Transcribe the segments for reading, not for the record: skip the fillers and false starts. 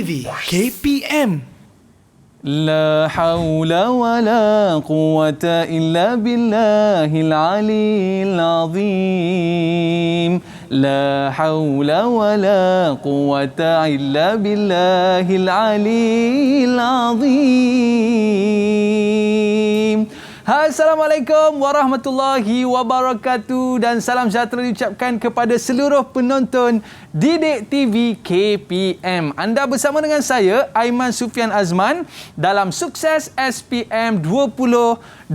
TV KPM. La haula wa la quwwata illa billahil aliyil azim. La haula wa la quwwata illa billahil aliyil azim. Assalamualaikum warahmatullahi wabarakatuh dan salam sejahtera diucapkan kepada seluruh penonton Didik TV KPM. Anda bersama dengan saya, Aiman Sufian Azman, dalam Sukses SPM 2021.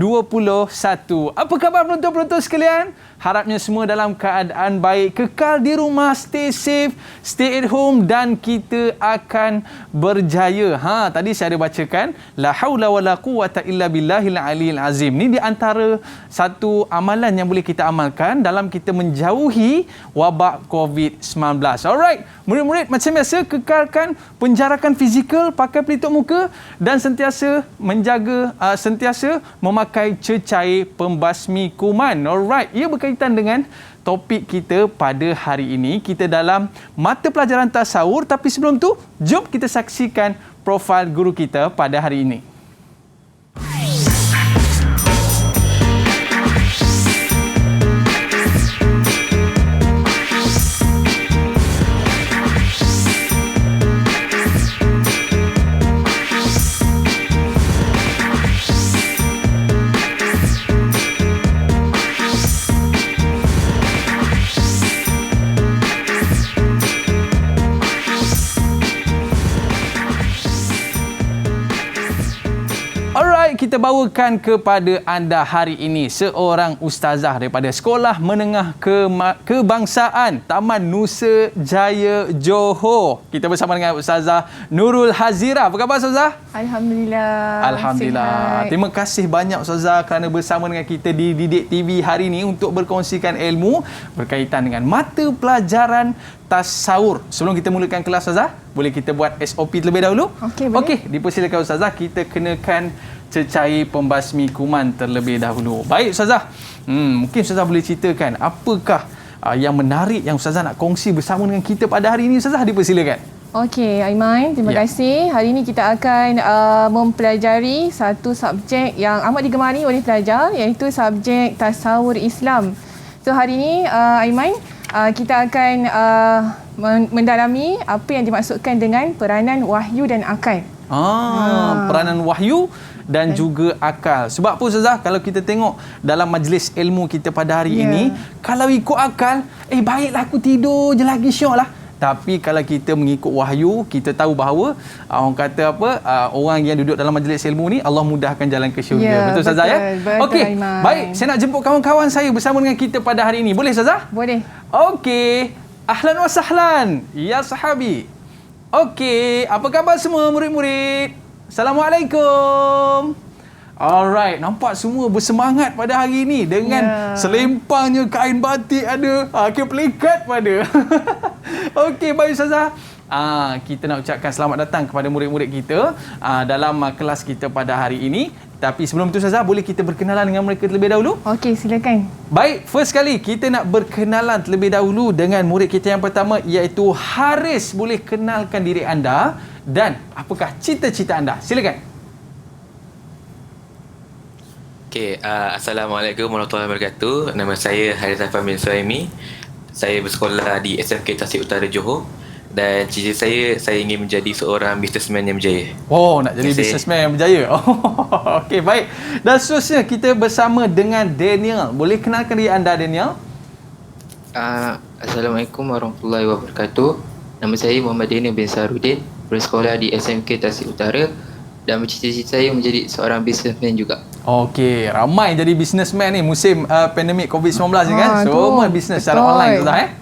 Apa khabar penonton-penonton sekalian? Harapnya semua dalam keadaan baik, kekal di rumah, stay safe, stay at home dan kita akan berjaya. Tadi saya ada bacakan la haula wala quwwata illa billahil aliyil azim. Ini di antara satu amalan yang boleh kita amalkan dalam kita menjauhi wabak COVID-19. Alright, murid-murid macam biasa kekalkan penjarakan fizikal, pakai pelitup muka dan sentiasa menjaga sentiasa memakai cecair pembasmi kuman. Alright, ia berkaitan dengan topik kita pada hari ini. Kita dalam mata pelajaran tasawur, tapi sebelum tu jom kita saksikan profil guru kita pada hari ini. Kita bawakan kepada anda hari ini seorang ustazah daripada Sekolah Menengah Kebangsaan Taman Nusa Jaya Johor. Kita bersama dengan Ustazah Nurul Hazira. Apa khabar Ustazah? Alhamdulillah. Alhamdulillah. Sihat. Terima kasih banyak Ustazah kerana bersama dengan kita di Didik TV hari ini untuk berkongsikan ilmu berkaitan dengan mata pelajaran tasawur. Sebelum kita mulakan kelas Ustazah, boleh kita buat SOP terlebih dahulu? Okey, boleh. Okey, dipersilakan Ustazah, kita kenakan cecair pembasmi kuman terlebih dahulu. Baik Ustazah, mungkin Ustazah boleh ceritakan apakah yang menarik yang Ustazah nak kongsi bersama dengan kita pada hari ini Ustazah, dipersilakan. Okey Aiman, terima kasih. Hari ini kita akan mempelajari satu subjek yang amat digemari oleh pelajar, iaitu subjek tasawur Islam. So hari ini Aiman, kita akan mendalami apa yang dimaksudkan dengan peranan wahyu dan akal. Peranan wahyu dan juga akal. Sebab apa Ustazah, kalau kita tengok dalam majlis ilmu kita pada hari ini, kalau ikut akal, baiklah aku tidur je lagi, syok lah. Tapi kalau kita mengikut wahyu, kita tahu bahawa orang kata apa, orang yang duduk dalam majlis ilmu ni Allah mudahkan jalan ke syurga. Betul Ustazah ya? Betul, okey. Aiman. Baik, saya nak jemput kawan-kawan saya bersama dengan kita pada hari ini. Boleh Ustazah? Boleh. Okey. Ahlan wa sahlan ya sahabi. Okey, apa khabar semua murid-murid? Assalamualaikum. Alright, nampak semua bersemangat pada hari ini dengan selempangnya kain batik ada, pelikat pada. Okey, baik Ustazah. Kita nak ucapkan selamat datang kepada murid-murid kita dalam kelas kita pada hari ini. Tapi sebelum itu Ustazah, boleh kita berkenalan dengan mereka terlebih dahulu? Okey, silakan. Baik, first kali kita nak berkenalan terlebih dahulu dengan murid kita yang pertama, iaitu Haris. Boleh kenalkan diri anda dan apakah cita-cita anda? Silakan. Okey, Assalamualaikum warahmatullahi wabarakatuh. Nama saya Haris Afan bin Suhaimi. Saya bersekolah di SMK Tasik Utara Johor. Dan cita saya ingin menjadi seorang businessman yang berjaya. Nak jadi businessman yang berjaya. Okey, baik. Dan seterusnya kita bersama dengan Daniel. Boleh kenalkan diri anda, Daniel? Assalamualaikum warahmatullahi wabarakatuh. Nama saya Muhammad Daniel bin Sarudin, bersekolah di SMK Tasik Utara dan bercita-cita saya menjadi seorang businessman juga. Okey, ramai jadi businessman ni musim pandemik COVID-19 ni kan. Semua bisnes secara online Ustaz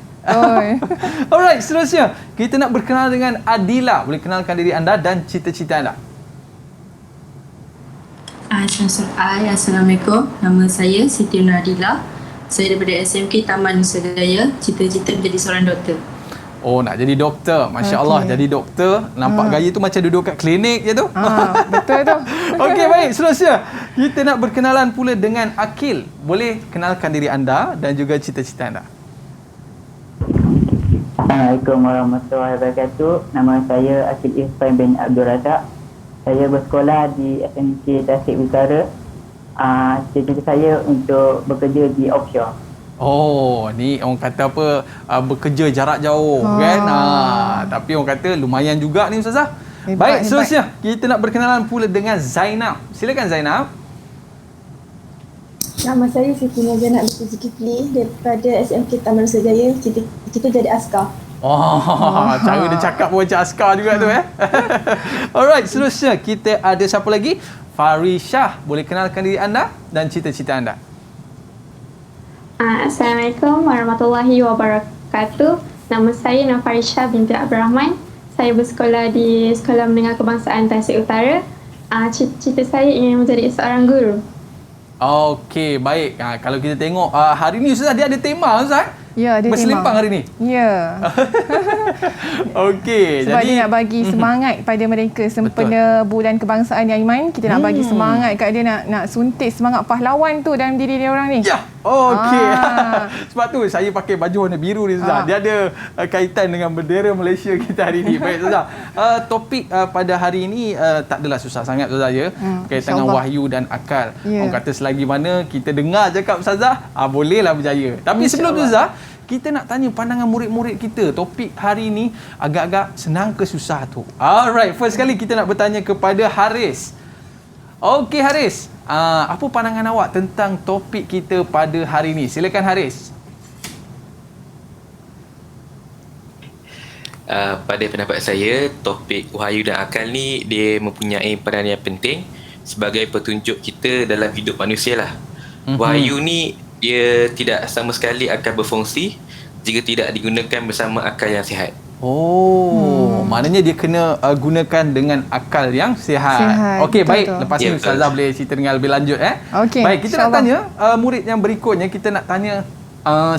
Alright, seterusnya kita nak berkenal dengan Adila. Boleh kenalkan diri anda dan cita-cita anda. Assalamualaikum. Nama saya Siti Adila. Saya daripada SMK Taman Nusa Jaya. Cita-cita menjadi seorang doktor. Nak jadi doktor. Masya Allah, jadi doktor. Nampak gaya tu macam duduk kat klinik je tu. Betul tu. Okey, baik. Seterusnya kita nak berkenalan pula dengan Akil. Boleh kenalkan diri anda dan juga cita-cita anda. Assalamualaikum warahmatullahi wabarakatuh. Nama saya Akil Irfan bin Abdul Razak. Saya bersekolah di SMK Tasik Utara. Cita-cita saya untuk bekerja di offshore. Oh, ni orang kata apa, bekerja jarak jauh kan. Tapi orang kata lumayan juga ni Ustazah. Baik, seterusnya kita nak berkenalan pula dengan Zainab. Silakan Zainab. Nama saya Siti Nazanat binti Zulkifli daripada SMK Taman Nusajaya. Cita jadi askar. Cara dia cakap pun macam askar juga tu Alright, seterusnya kita ada siapa lagi? Farishah. Boleh kenalkan diri anda dan cita-cita anda. Assalamualaikum warahmatullahi wabarakatuh. Nama saya Nafarisha binti Abdul Rahman. Saya bersekolah di Sekolah Menengah Kebangsaan Tasik Utara. Cita-cita saya ingin menjadi seorang guru. Okey, baik. Kalau kita tengok hari ni Ustazah dia ada tema Ustaz. Ya, ada Berselimpang tema. hari ni. Ya. Okey, Sebab jadi dia nak bagi semangat pada mereka sempena bulan kebangsaan ni Aiman. Kita nak bagi semangat kat dia, nak suntik semangat pahlawan tu dalam diri dia orang ni. ya. Okey. Sebab tu saya pakai baju warna biru ni Ustazah. Dia ada kaitan dengan bendera Malaysia kita hari ni. Baik Ustazah. Topik pada hari ini tak adalah susah sangat Ustazah ya. Berkaitan dengan wahyu dan akal. Orang kata selagi mana kita dengar cakap Ustazah, bolehlah berjaya. Tapi sebelum tu Ustazah, kita nak tanya pandangan murid-murid kita. Topik hari ini agak-agak senang ke susah tu. Alright, first kali kita nak bertanya kepada Haris. Okey Haris, apa pandangan awak tentang topik kita pada hari ini? Silakan Haris. Pada pendapat saya, topik wahyu dan akal ni dia mempunyai peranan yang penting sebagai petunjuk kita dalam hidup manusia lah. Wahyu ni dia tidak sama sekali akan berfungsi jika tidak digunakan bersama akal yang sihat. Maknanya dia kena gunakan dengan akal yang sihat. Okey, baik. Lepas ni Ustazah boleh cerita dengan lebih lanjut Okey. Baik, kita nak tanya murid yang berikutnya. Kita nak tanya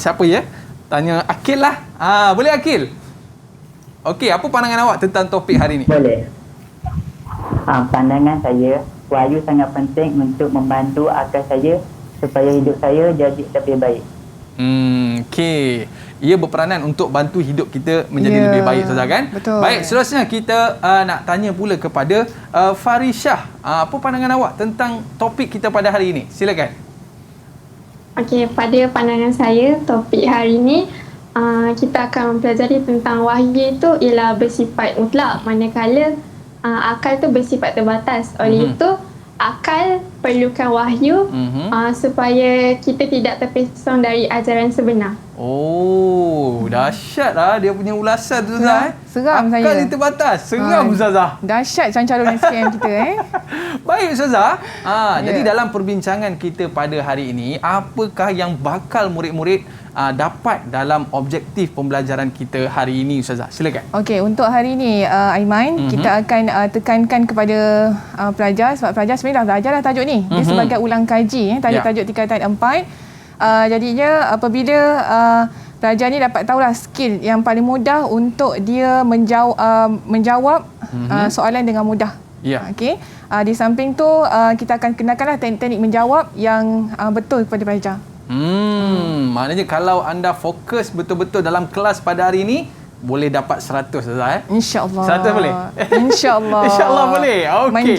siapa ya? Tanya Akil lah. Boleh Akil? Okey, apa pandangan awak tentang topik hari ini? Boleh. Pandangan saya, wahyu sangat penting untuk membantu akal saya supaya hidup saya jadi lebih baik. Okey. Ia berperanan untuk bantu hidup kita menjadi lebih baik Ustazah kan? Betul. Baik, seterusnya kita nak tanya pula kepada Farishah. Apa pandangan awak tentang topik kita pada hari ini? Silakan. Okey, pada pandangan saya, topik hari ini kita akan mempelajari tentang wahyu itu ialah bersifat mutlak, manakala akal itu bersifat terbatas. Oleh itu, akal perlukan wahyu supaya kita tidak terpesong dari ajaran sebenar. Dahsyat lah dia punya ulasan tu Ustazah. Seram saya. Akal dia terbatas. Seram Ustazah. Dahsyat calon SPM kita Baik Ustazah. Jadi dalam perbincangan kita pada hari ini, apakah yang bakal murid-murid dapat dalam objektif pembelajaran kita hari ini Ustazah? Silakan. Okey, untuk hari ini Aiman, kita akan tekankan kepada pelajar, sebab pelajar sebenarnya dah belajar dah tajuk ni. Dia sebagai ulang kaji tajuk tingkatan 4. Jadinya apabila pelajar ni dapat tahulah skill yang paling mudah untuk dia menjawab soalan dengan mudah. Okey. Di samping tu kita akan kenakanlah teknik-teknik menjawab yang betul kepada pelajar. Maknanya kalau anda fokus betul-betul dalam kelas pada hari ini, boleh dapat 100 Ustazah InsyaAllah. 100 boleh? InsyaAllah. InsyaAllah boleh. Okey.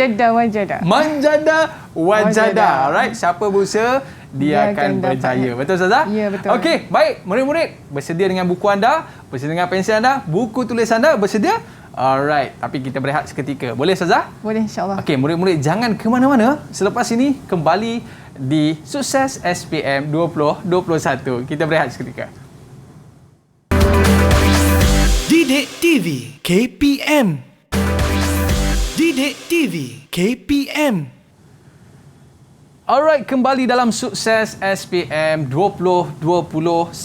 Manjada wajada. Alright, siapa berusaha dia akan berjaya. Betul Ustazah? Ya, betul. Okey, baik. Murid-murid, bersedia dengan buku anda, bersedia dengan pensel anda, buku tulis anda, bersedia? Alright, tapi kita berehat seketika. Boleh Ustazah? Boleh, insyaAllah. Okey, murid-murid jangan ke mana-mana. Selepas ini kembali di Sukses SPM 2021. Kita berehat seketika. Didik TV KPM. Didik TV KPM. Alright, kembali dalam Sukses SPM 2021.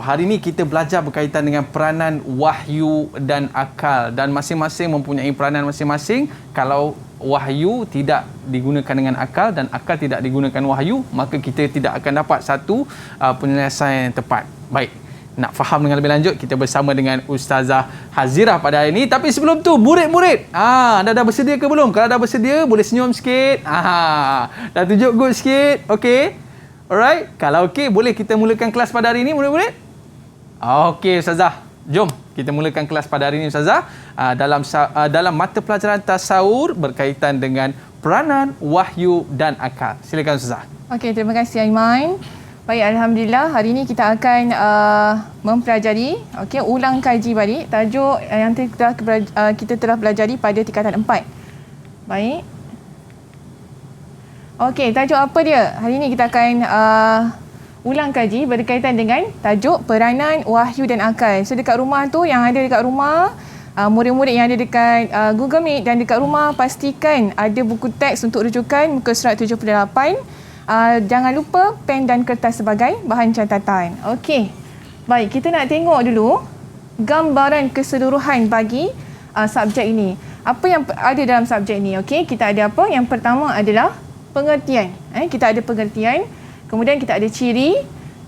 Hari ini kita belajar berkaitan dengan peranan wahyu dan akal, dan masing-masing mempunyai peranan masing-masing. Kalau wahyu tidak digunakan dengan akal dan akal tidak digunakan wahyu, maka kita tidak akan dapat satu penyelesaian yang tepat. Baik, nak faham dengan lebih lanjut, kita bersama dengan Ustazah Hazirah pada hari ini. Tapi sebelum tu, murid-murid, anda dah bersedia ke belum? Kalau dah bersedia, boleh senyum sikit. Dah tunjuk good sikit. Okey? Alright? Kalau okey, boleh kita mulakan kelas pada hari ini, murid-murid? Okey, Ustazah. Jom Kita mulakan kelas pada hari ini Ustazah dalam mata pelajaran tasawur berkaitan dengan peranan wahyu dan akal. Silakan Ustazah. Okey, terima kasih Aiman. Baik, alhamdulillah hari ini kita akan mempelajari ulang kaji balik tajuk yang kita telah pelajari pada tingkatan 4. Baik. Okey, tajuk apa dia? Hari ini kita akan ulang kaji berkaitan dengan tajuk peranan wahyu dan akal. So dekat rumah tu, yang ada dekat rumah, murid-murid yang ada dekat Google Meet dan dekat rumah, pastikan ada buku teks untuk rujukan muka surat 78. Jangan lupa pen dan kertas sebagai bahan catatan. Okey. Baik, kita nak tengok dulu gambaran keseluruhan bagi subjek ini. Apa yang ada dalam subjek ini? Okey, kita ada apa? Yang pertama adalah pengertian. Kita ada pengertian. Kemudian kita ada ciri.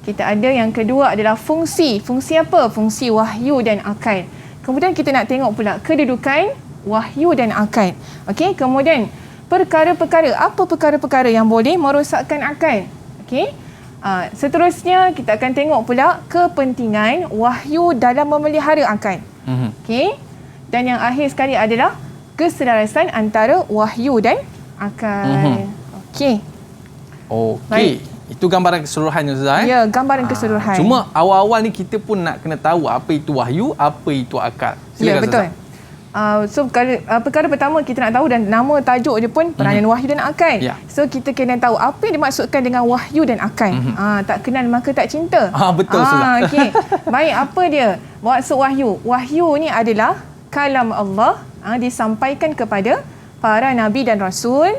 Kita ada yang kedua adalah fungsi. Fungsi apa? Fungsi wahyu dan akal. Kemudian kita nak tengok pula kedudukan wahyu dan akal. Okey, kemudian perkara-perkara, apa perkara-perkara yang boleh merosakkan akal. Okey. Seterusnya kita akan tengok pula kepentingan wahyu dalam memelihara akal. Okey. Dan yang akhir sekali adalah keselarasan antara wahyu dan akal. Okey. Okey. Itu gambaran keseluruhannya Ustazah. Ya, gambaran keseluruhan. Cuma awal-awal ni kita pun nak kena tahu apa itu wahyu, apa itu akal. Silakan, ya, betul. So perkara pertama kita nak tahu, dan nama tajuk dia pun peranan wahyu dan akal. So kita kena tahu apa yang dimaksudkan dengan wahyu dan akal. Tak kenal maka tak cinta. Betul Ustazah. Okey. Baik, apa dia maksud wahyu? Wahyu ni adalah kalam Allah disampaikan kepada para nabi dan rasul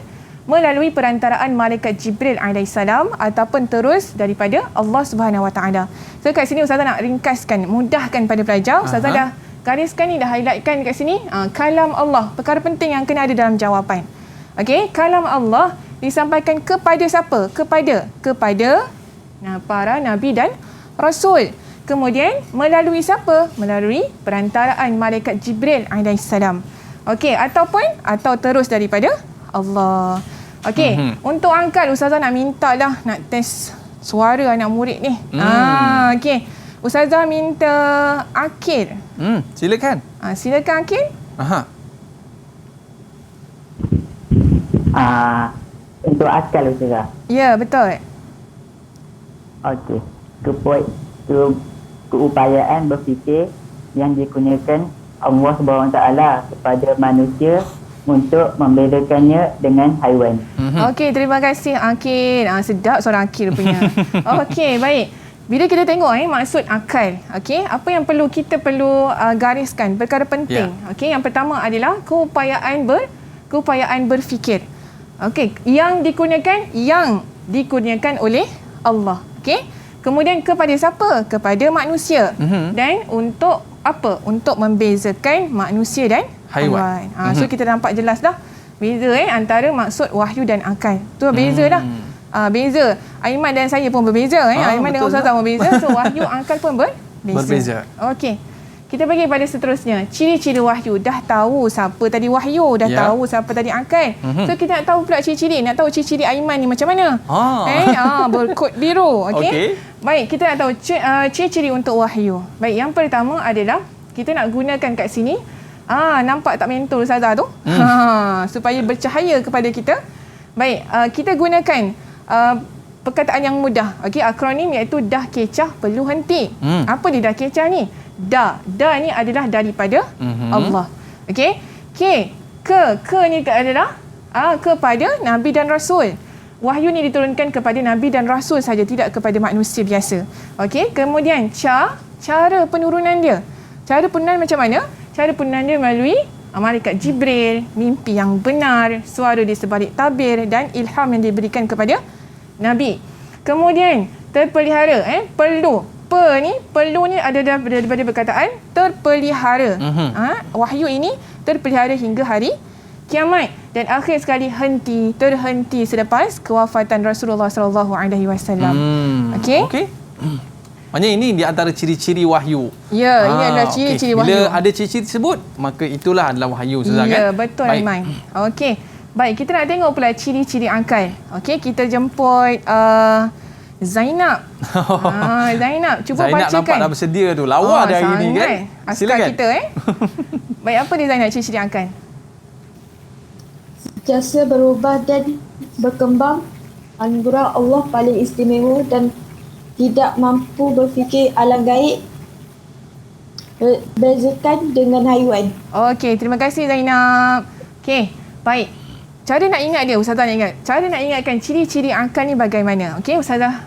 melalui perantaraan malaikat Jibril alaihissalam ataupun terus daripada Allah Subhanahu Wa Taala. So kat sini Ustazah nak ringkaskan, mudahkan pada pelajar. Ustazah dah gariskan ni, dah highlightkan kat sini. Kalam Allah, perkara penting yang kena ada dalam jawapan. Okey, kalam Allah disampaikan kepada siapa? Kepada para nabi dan rasul. Kemudian melalui siapa? Melalui perantaraan malaikat Jibril alaihissalam. Okey, atau terus daripada Allah. Okey, untuk akal Ustazah nak minta lah, nak test suara anak murid ni. Okey. Ustazah minta Akil. Silakan. Silakan Akil. Untuk akal Ustazah. Ya, betul. Okey. Keupayaan berfikir yang digunakan Allah SWT kepada manusia untuk membedakannya dengan haiwan. Okey, terima kasih Akil. Sedap suara Akil punya. Okey, baik. Bila kita tengok maksud akal, okey, apa yang kita perlu gariskan, perkara penting. Okey, yang pertama adalah keupayaan berfikir. Okey, yang dikurniakan oleh Allah. Okey. Kemudian kepada siapa? Kepada manusia. Dan untuk apa? Untuk membezakan manusia dan haiwan. So kita nampak jelas dah beza antara maksud wahyu dan akal. Tu beza dah. Beza. Aiman dan saya pun berbeza. Aiman dengan Ustazah berbeza. So wahyu akal pun berbeza. Okey. Kita pergi pada seterusnya. Ciri-ciri wahyu. Dah tahu siapa tadi wahyu, dah tahu siapa tadi akal. So kita nak tahu pula ciri-ciri. Nak tahu ciri-ciri Aiman ni macam mana? Berkod biru. Okey. Baik, kita nak tahu ciri-ciri untuk wahyu. Baik, yang pertama adalah kita nak gunakan kat sini. Nampak tak mentor Ustazah tu? Supaya bercahaya kepada kita. Baik, kita gunakan perkataan yang mudah. Okey, akronim iaitu dah kecah perlu henti. Apa dia dah kecah ni? Da ni adalah daripada Allah. Okey. Ke ni adalah kepada nabi dan rasul. Wahyu ni diturunkan kepada nabi dan rasul saja, tidak kepada manusia biasa. Okey, kemudian cara penurunan dia. Cara penurunan macam mana? Cara penurunan dia melalui malaikat Jibril, mimpi yang benar, suara di sebalik tabir dan ilham yang diberikan kepada Nabi. Kemudian terpelihara, perlu ni ada daripada perkataan terpelihara. Wahyu ini terpelihara hingga hari kiamat, dan akhir sekali terhenti selepas kewafatan Rasulullah sallallahu alaihi wasallam. Okey. Maknanya ini di antara ciri-ciri wahyu. Ya, ini adalah ciri-ciri wahyu. Bila ada ciri-ciri tersebut, maka itulah adalah wahyu, Ustazah, kan? Ya, betul Aiman. Okey. Baik, kita nak tengok pula ciri-ciri akal. Okey, kita jemput Zainab. Zainab, cuba Zainab bacakan. nampak dah bersedia tu. Lawa dah hari ni kan. Askar Silakan. kita Baik, apa dia Zainab ciri-ciri akal? Sentiasa berubah dan berkembang. Anugerah Allah paling istimewa dan tidak mampu berfikir alam gaib. Bezakan dengan haiwan. Okey, terima kasih Zainab. Okey, baik. Cara nak ingat dia, Ustazah nak ingat. Cara nak ingatkan ciri-ciri akal ni bagaimana? Okey, Ustazah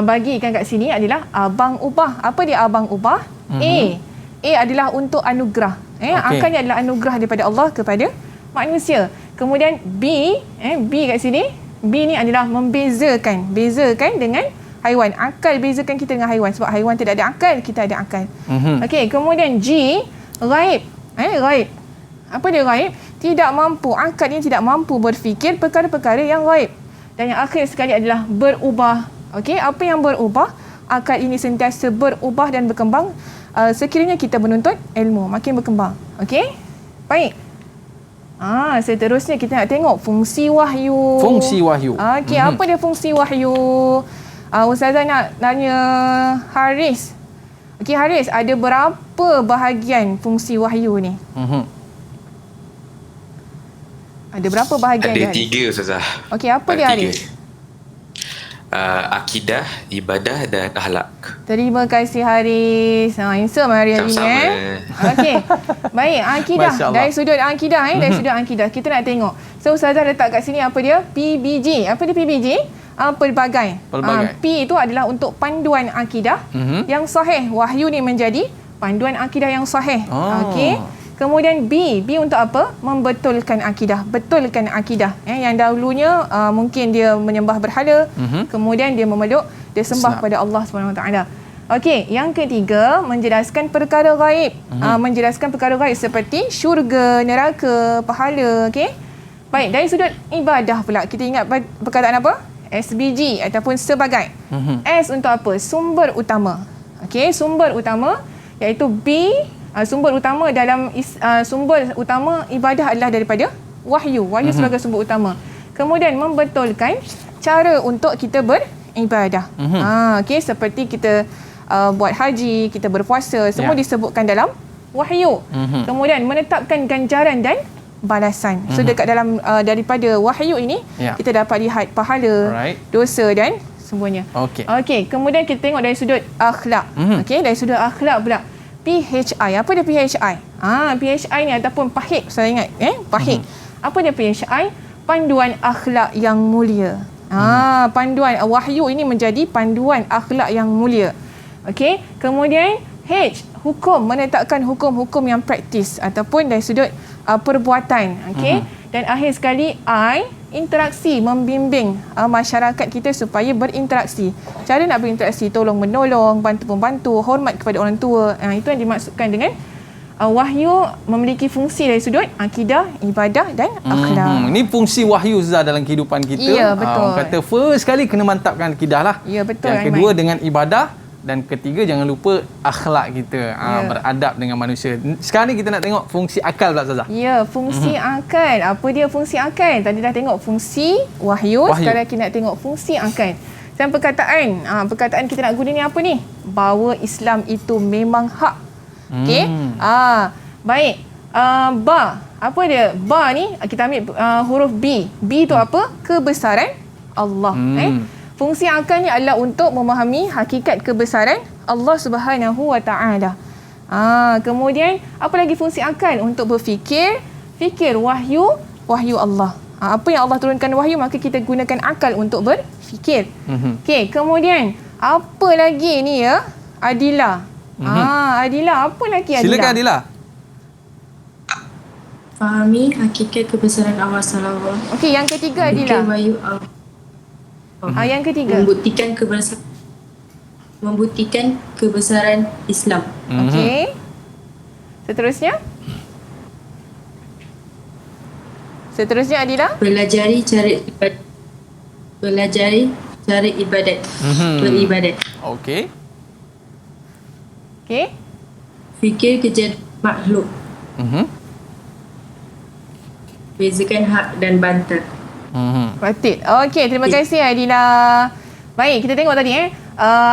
bagikan kat sini adalah abang ubah. Apa dia abang ubah? A adalah untuk anugerah. Akal ni adalah anugerah daripada Allah kepada manusia. Kemudian B kat sini. B ni adalah membezakan. Bezakan dengan haiwan. Akal bezakan kita dengan haiwan. Sebab haiwan tidak ada akal, kita ada akal. Okey, kemudian G, ghaib. Ghaib. Apa dia ghaib? Tidak mampu. Akal ni tidak mampu berfikir perkara-perkara yang ghaib. Dan yang akhir sekali adalah berubah. Okey, apa yang berubah? Akal ini sentiasa berubah dan berkembang sekiranya kita menuntut ilmu, makin berkembang. Okey? Baik. Seterusnya kita nak tengok fungsi wahyu. Fungsi wahyu. Okey, apa dia fungsi wahyu? Ustazah nak tanya Haris. Okey, Haris, ada berapa bahagian fungsi wahyu ni? Ada berapa bahagian Ada dia? 3 Ustazah. Okey, apa dia Haris? Akidah, ibadah dan akhlak. Terima kasih Haris. Handsome hari ni Okey. Baik, akidah. Dari sudut akidah dari sudut akidah kita nak tengok. So Ustazah letak kat sini apa dia? PBG. Apa dia PBG? Pelbagai. P itu adalah untuk panduan akidah yang sahih. Wahyu ni menjadi panduan akidah yang sahih. Okey. Kemudian B untuk apa? Membetulkan akidah. Betulkan akidah. Yang dahulunya mungkin dia menyembah berhala, kemudian dia memeluk, dia sembah pada Allah SWT. Okey, yang ketiga menjelaskan perkara gaib. Menjelaskan perkara gaib seperti syurga, neraka, pahala. Okey. Baik, dari sudut ibadah pula kita ingat perkataan apa? SBG ataupun sebagai. S untuk apa? Sumber utama. Okey, sumber utama iaitu B. Sumber utama dalam sumber utama ibadah adalah daripada wahyu. Wahyu sebagai sumber utama. Kemudian membetulkan cara untuk kita beribadah. Okey, seperti kita buat haji, kita berpuasa, semua disebutkan dalam wahyu. Kemudian menetapkan ganjaran dan balasan. So dekat dalam daripada wahyu ini kita dapat lihat pahala, dosa dan semuanya. Okey, kemudian kita tengok dari sudut akhlak. Okey, dari sudut akhlak pula. PHI. Apa dia PHI? PHI ni ataupun pahit. Saya ingat. Pahit. Apa dia PHI? Panduan akhlak yang mulia. Panduan wahyu ini menjadi panduan akhlak yang mulia. Okey. Kemudian H, hukum. Menetapkan hukum-hukum yang praktis ataupun dari sudut perbuatan. Okey. Dan akhir sekali I, interaksi, membimbing masyarakat kita supaya berinteraksi. Cara nak berinteraksi, tolong menolong, bantu-membantu, hormat kepada orang tua. Itu yang dimaksudkan dengan wahyu memiliki fungsi dari sudut akidah, ibadah dan akhlak. Ini fungsi wahyu Zah dalam kehidupan kita. Ya, betul. Orang kata first sekali kena mantapkan akidah lah. Ya, betul. Yang kedua dengan ibadah. Dan ketiga, jangan lupa akhlak kita. Beradab dengan manusia. Sekarang ni kita nak tengok fungsi akal pula Ustazah. Ya, fungsi akal. Apa dia fungsi akal? Tadi dah tengok fungsi wahyu. Sekarang kita nak tengok fungsi akal. Dan perkataan kita nak guna ni apa ni? Bahawa Islam itu memang hak. Okey? Baik. Ba. Apa dia? Ba ni kita ambil huruf B. B tu apa? Kebesaran Allah. Fungsi akal ni adalah untuk memahami hakikat kebesaran Allah Subhanahu Wa Taala. Kemudian apa lagi fungsi akal? Untuk berfikir, fikir wahyu Allah. Apa yang Allah turunkan wahyu, maka kita gunakan akal untuk berfikir. Okey, kemudian apa lagi ni ya? Adilah. Adilah, apa lagi adilah? Silakan Adilah. Fahami hakikat kebesaran Allah SWT. Okey, yang ketiga adilah. Wahyu Allah. Yang ketiga membuktikan kebesaran Islam. Okey. Seterusnya Adilah. Pelajari cara ibadat. Beribadat. Okey. Fikir kejadian makhluk. Bezakan hak dan bantah. Batik. Okey, terima kasih Adilah. Baik, kita tengok tadi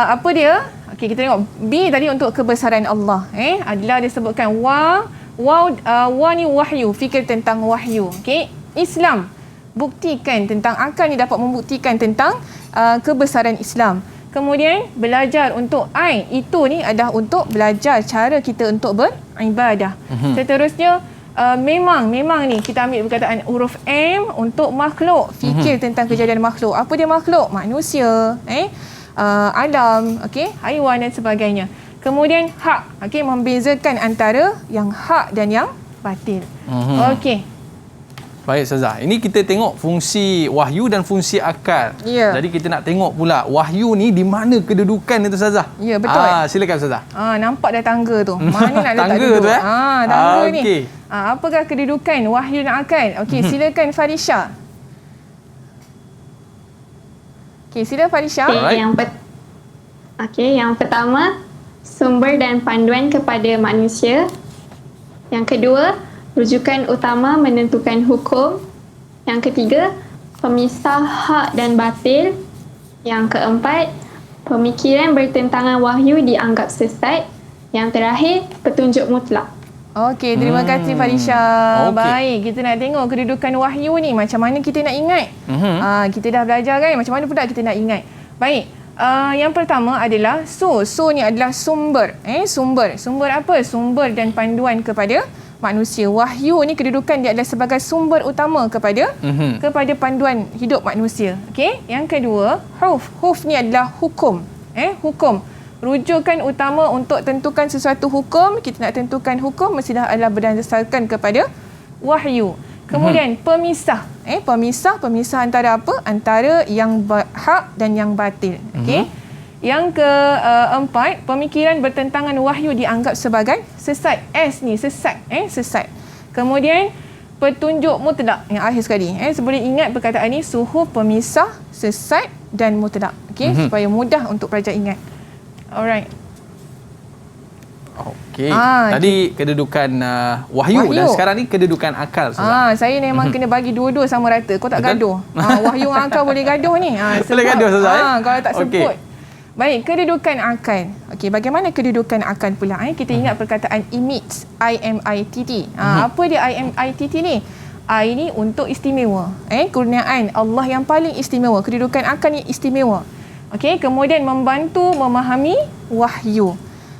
apa dia? Okey, kita tengok B tadi untuk kebesaran Allah. Adalah disebutkan wa ni wahyu, fikir tentang wahyu. Okey, Islam buktikan tentang akal ni dapat membuktikan tentang kebesaran Islam. Kemudian belajar untuk I, itu ni adalah untuk belajar cara kita untuk beribadah. Seterusnya memang ni kita ambil perkataan huruf M untuk makhluk, fikir tentang kejadian makhluk. Apa dia makhluk? Manusia, alam, okey, haiwan dan sebagainya. Kemudian hak, okey, membezakan antara yang hak dan yang batil. Okey. Baik Ustazah, ini kita tengok fungsi wahyu dan fungsi akal. Ya. Jadi kita nak tengok pula wahyu ni di mana kedudukan itu Ustazah? Ya, betul. Silakan Ustazah. Nampak dah tangga tu. Mana nak letak tangga duduk? Tu Tangga ni. Okay. Apakah kedudukan wahyu dan akal? Okey, silakan Farisha. Okey, sila Farisha. Yang pertama, sumber dan panduan kepada manusia. Yang kedua, rujukan utama menentukan hukum. Yang ketiga, pemisah hak dan batil. Yang keempat, pemikiran bertentangan wahyu dianggap sesat. Yang terakhir, petunjuk mutlak. Okey, terima kasih Farisha. Baik, kita nak tengok kedudukan wahyu ni macam mana kita nak ingat. Kita dah belajar kan, macam mana pula kita nak ingat. Baik, yang pertama adalah so ni adalah sumber. Sumber apa? Sumber dan panduan kepada manusia. Wahyu ni kedudukan dia adalah sebagai sumber utama kepada panduan hidup manusia. Okey, yang kedua, huf ni adalah hukum. Hukum, rujukan utama untuk tentukan sesuatu hukum. Kita nak tentukan hukum mestilah adalah berdasarkan kepada wahyu. Kemudian pemisah, pemisah antara apa? Antara yang hak dan yang batil. Okey. Yang keempat, pemikiran bertentangan wahyu dianggap sebagai sesat. S ni sesat, sesat. Kemudian petunjuk mutlak yang akhir sekali. Boleh ingat perkataan ni, suhuf, pemisah, sesat dan mutlak. Okey, supaya mudah untuk pelajar ingat. Alright. Okey. Tadi kedudukan wahyu dan sekarang ni kedudukan akal. Saya memang kena bagi dua-dua sama rata. Kau tak gaduh. Wahyu dengan akal boleh gaduh ni. Boleh gaduh Ustazah. Kalau tak sebut. Baik, kedudukan akal. Okey, bagaimana kedudukan akal pula? Kita ingat perkataan IMITT, IMITT. Apa dia IMITT ni? I ni untuk istimewa. Kurniaan Allah yang paling istimewa. Kedudukan akal ni istimewa. Okey, kemudian membantu memahami wahyu.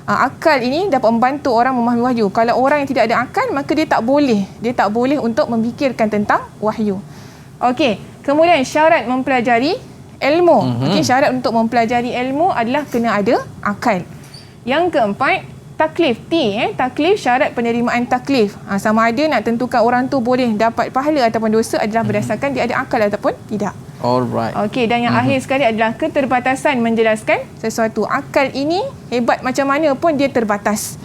Akal ini dapat membantu orang memahami wahyu. Kalau orang yang tidak ada akal, maka dia tak boleh untuk memfikirkan tentang wahyu. Okey, kemudian syarat mempelajari ilmu. Okey, syarat untuk mempelajari ilmu adalah kena ada akal. Yang keempat, taklif. Taklif, syarat penerimaan taklif. Sama ada nak tentukan orang tu boleh dapat pahala ataupun dosa adalah berdasarkan dia ada akal ataupun tidak. Alright. Okey, dan yang akhir sekali adalah keterbatasan menjelaskan sesuatu. Akal ini hebat macam mana pun dia terbatas.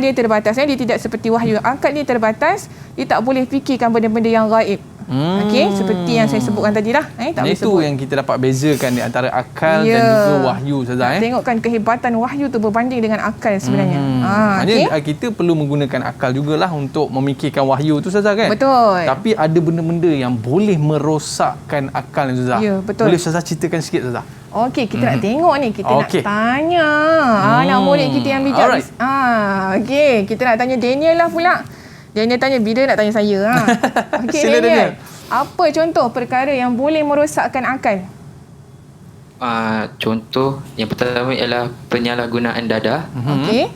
Dia terbatas. Dia tidak seperti wahyu. Akal ni terbatas. Dia tak boleh fikirkan benda-benda yang gaib. Okey, seperti yang saya sebutkan tadi lah. Tak boleh sebut. Itu yang kita dapat bezakan di antara akal dan juga wahyu Ustazah. Tengokkan kehebatan wahyu tu berbanding dengan akal sebenarnya. Maknanya kita perlu menggunakan akal jugalah untuk memikirkan wahyu tu Ustazah kan? Betul. Tapi ada benda-benda yang boleh merosakkan akal ni Ustazah. Ya, betul. Boleh Ustazah ceritakan sikit Ustazah? Okey, kita nak tengok ni. Kita nak tanya anak murid kita yang bijak. Okey, kita nak tanya Daniel lah pula. Daniel tanya, bila nak tanya saya? Okey, Daniel. Apa contoh perkara yang boleh merosakkan akal? Contoh yang pertama ialah penyalahgunaan dadah. Okey.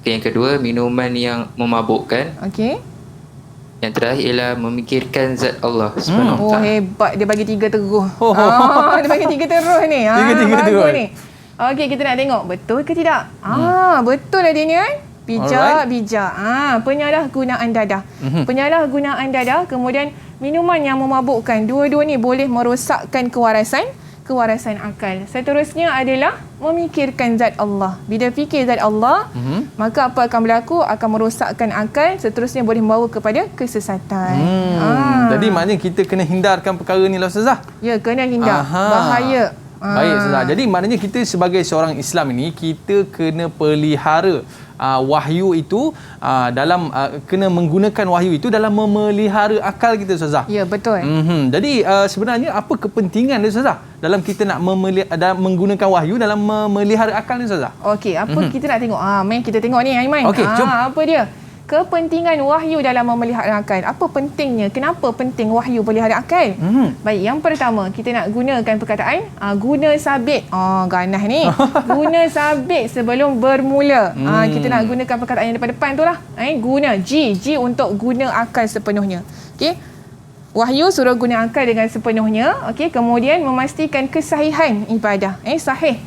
Yang kedua, minuman yang memabukkan. Okey. Yang terakhir ialah memikirkan zat Allah Subhanahu Wa Ta'ala. Hebat, dia bagi 3 terus. Dia bagi 3 terus ni. Tiga terus ni. Okey, kita nak tengok betul ke tidak? Betul lah Daniel. Bijak. Penyalahgunaan dadah. Penyalahgunaan dadah, kemudian minuman yang memabukkan. Dua-dua ni boleh merosakkan kewarasan akal. Seterusnya adalah memikirkan zat Allah. Bila fikir zat Allah, maka apa akan berlaku? Akan merosakkan akal. Seterusnya boleh membawa kepada kesesatan. Jadi maknanya kita kena hindarkan perkara ni lah Ustazah? Ya, kena hindar. Bahaya. Baik Ustazah. Jadi maknanya kita sebagai seorang Islam ini kita kena pelihara wahyu itu dalam kena menggunakan wahyu itu dalam memelihara akal kita Ustazah. Ya, betul. Jadi sebenarnya apa kepentingan dia Ustazah dalam kita nak menggunakan wahyu dalam memelihara akal ni Ustazah? Okey, apa kita nak tengok? Main kita tengok ni Aiman. Okey, jom. Apa dia? Kepentingan wahyu dalam memelihara akal. Apa pentingnya? Kenapa penting wahyu pelihara akal? Baik, yang pertama kita nak gunakan perkataan guna sabit. Ganas ni. Guna sabit sebelum bermula. Kita nak gunakan perkataan yang depan-depan tu lah. Guna G untuk guna akal sepenuhnya. Okey. Wahyu suruh guna akal dengan sepenuhnya. Okey, kemudian memastikan kesahihan ibadah. Sahih.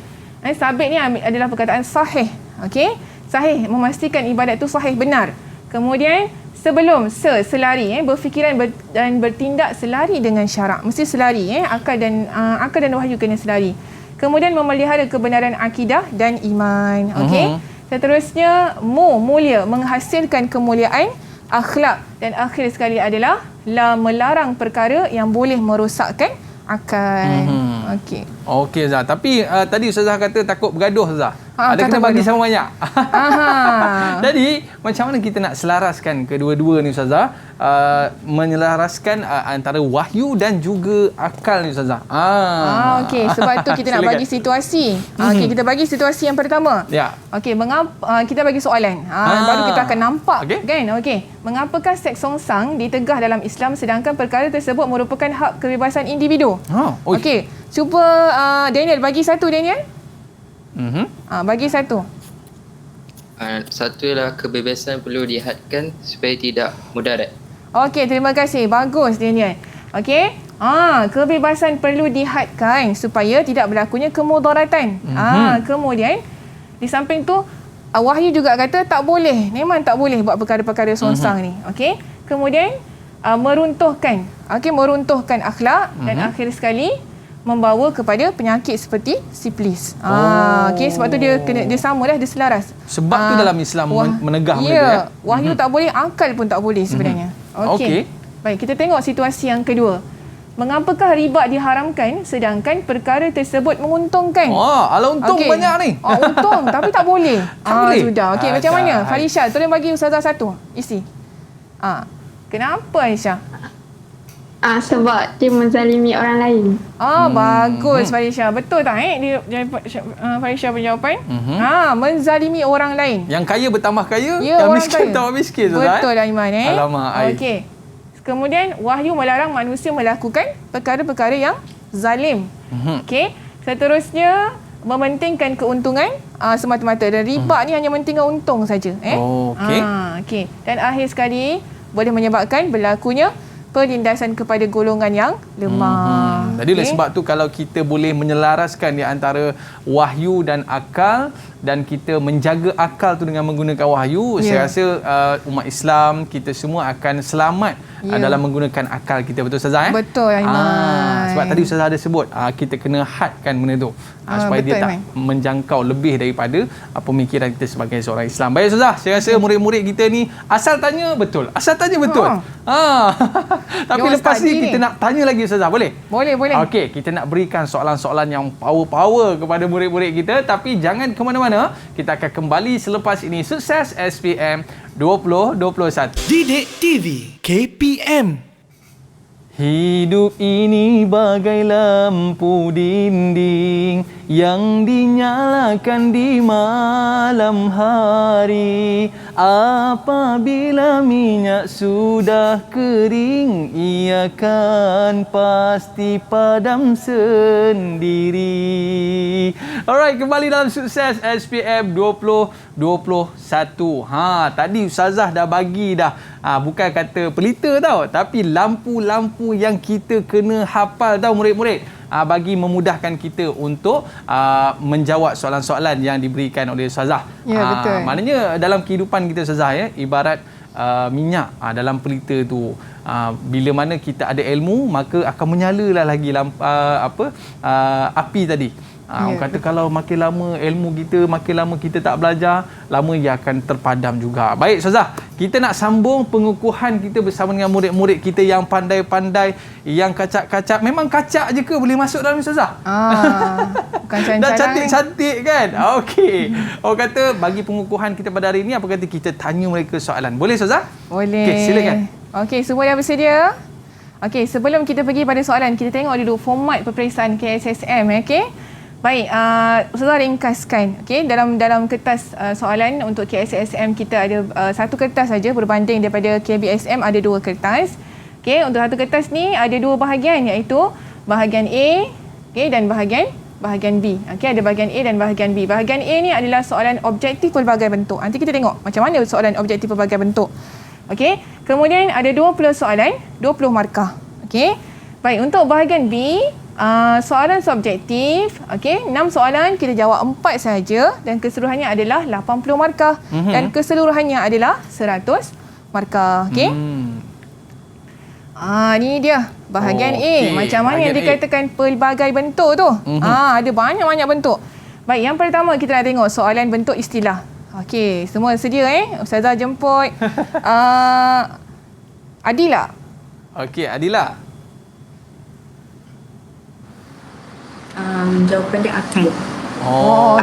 Sabit ni adalah perkataan sahih. Okey. Sahih, memastikan ibadat tu sahih, benar. Kemudian sebelum selari berfikiran dan bertindak selari dengan syarak. Mesti selari akal dan wahyu kena selari. Kemudian memelihara kebenaran akidah dan iman. Okey. Seterusnya mulia, menghasilkan kemuliaan akhlak, dan akhir sekali adalah melarang perkara yang boleh merosakkan akal. Okey. Okey Ustazah. Tapi tadi Ustazah kata takut bergaduh Ustazah. Ada kena bagi sama banyak. Jadi macam mana kita nak selaraskan kedua-dua ni Ustazah? Menyelaraskan antara wahyu dan juga akal ni Ustazah. Okey, sebab tu kita nak bagi situasi. Okey, kita bagi situasi yang pertama. Ya. Okey, kita bagi soalan. Baru kita akan nampak kan. Okey, mengapakah seks songsang ditegah dalam Islam sedangkan perkara tersebut merupakan hak kebebasan individu? Okey, cuba Daniel bagi satu Daniel. Bagi satu. Satu ialah kebebasan perlu dihadkan supaya tidak mudarat. Okey, terima kasih. Bagus Daniel. Okey. Kebebasan perlu dihadkan supaya tidak berlakunya kemudaratan. Kemudian di samping tu wahyu juga kata tak boleh. Memang tak boleh buat perkara-perkara songsang ni. Okey. Kemudian meruntuhkan. Okey, meruntuhkan akhlak dan akhir sekali membawa kepada penyakit seperti siflis. Okey, sebab tu dia sama dah, dia selaras. Sebab tu dalam Islam menegah benda tu ya. Wahyu tak boleh, akal pun tak boleh sebenarnya. Okey. Baik, kita tengok situasi yang kedua. Mengapakah riba diharamkan sedangkan perkara tersebut menguntungkan? Ala untung banyak ni. Untung tapi tak boleh. Tak boleh. Sudah. Okey, macam mana? Farisha, tolong bagi Ustazah satu. Isi. Kenapa Aisyah? Sebab dia menzalimi orang lain. Bagus Farisha. Betul tak Farisha punya jawapan? Menzalimi orang lain. Yang kaya bertambah kaya, ya, yang miskin tambah miskin. Betul Aiman. Alamak. Okey. Kemudian wahyu melarang manusia melakukan perkara-perkara yang zalim. Okey. Seterusnya mementingkan keuntungan semata-mata, dan riba ni hanya mementingkan untung saja. Okey. Dan akhir sekali boleh menyebabkan berlakunya penindasan kepada golongan yang lemah. Jadi oleh sebab tu kalau kita boleh menyelaraskan di antara wahyu dan akal, dan kita menjaga akal tu dengan menggunakan wahyu, saya rasa umat Islam kita semua akan selamat dalam menggunakan akal kita. Betul Ustazah? Betul Aiman. Sebab tadi Ustazah ada sebut kita kena hadkan benda tu supaya dia tak menjangkau lebih daripada pemikiran kita sebagai seorang Islam. Baik Ustazah, saya rasa murid-murid kita ni asal tanya betul. Tapi lepas ni kita nak tanya lagi Ustazah, boleh? Boleh. Okey, kita nak berikan soalan-soalan yang power kepada murid-murid kita, tapi jangan ke mana-mana. Kita akan kembali selepas ini. Sukses SPM 2021. Didik TV KPM. Hidup ini bagai lampu dinding yang dinyalakan di malam hari. Apabila minyak sudah kering, ia kan pasti padam sendiri. Alright, kembali dalam Sukses SPM 2021. Tadi Ustazah dah bagi dah. Bukan kata pelita tau, tapi lampu-lampu yang kita kena hafal tau murid-murid. Bagi memudahkan kita untuk menjawab soalan-soalan yang diberikan oleh Ustazah. Ya, betul. Maknanya dalam kehidupan kita Ustazah ibarat minyak dalam pelita tu. Bila mana kita ada ilmu, maka akan menyalalah lagi api tadi. Orang kata kalau makin lama ilmu kita, makin lama kita tak belajar, lama ia akan terpadam juga. Baik Ustazah, kita nak sambung pengukuhan kita bersama dengan murid-murid kita yang pandai-pandai, yang kacak-kacak. Memang kacak je ke boleh masuk dalam ni, Ustazah? Bukan cara-cara. Dah cantik-cantik kan? Okey. Orang kata bagi pengukuhan kita pada hari ini, apa kata kita tanya mereka soalan. Boleh, Ustazah? Boleh. Okey, silakan. Okey, semua dah bersedia? Okey, sebelum kita pergi pada soalan, kita tengok dulu format peperiksaan KSSM. Okey. Baik, Ustazah ringkaskan. Okey, dalam kertas soalan untuk KSSM kita ada satu kertas saja berbanding daripada KBSM ada 2 kertas. Okey, untuk satu kertas ni ada 2 bahagian iaitu bahagian A, okey, dan bahagian B. Okey, ada bahagian A dan bahagian B. Bahagian A ni adalah soalan objektif pelbagai bentuk. Nanti kita tengok macam mana soalan objektif pelbagai bentuk. Okey, kemudian ada 20 soalan, 20 markah. Okey. Baik, untuk bahagian B, soalan subjektif, okey, 6 soalan kita jawab 4 saja dan keseluruhannya adalah 80 markah dan keseluruhannya adalah 100 markah. Okey. Ni dia bahagian A. Macam mana yang dikatakan pelbagai bentuk tu? Ada banyak-banyak bentuk. Baik, yang pertama kita nak tengok soalan bentuk istilah. Okey, semua sedia Ustazah jemput Adila. Okey, Adila. Jawapan dia akal.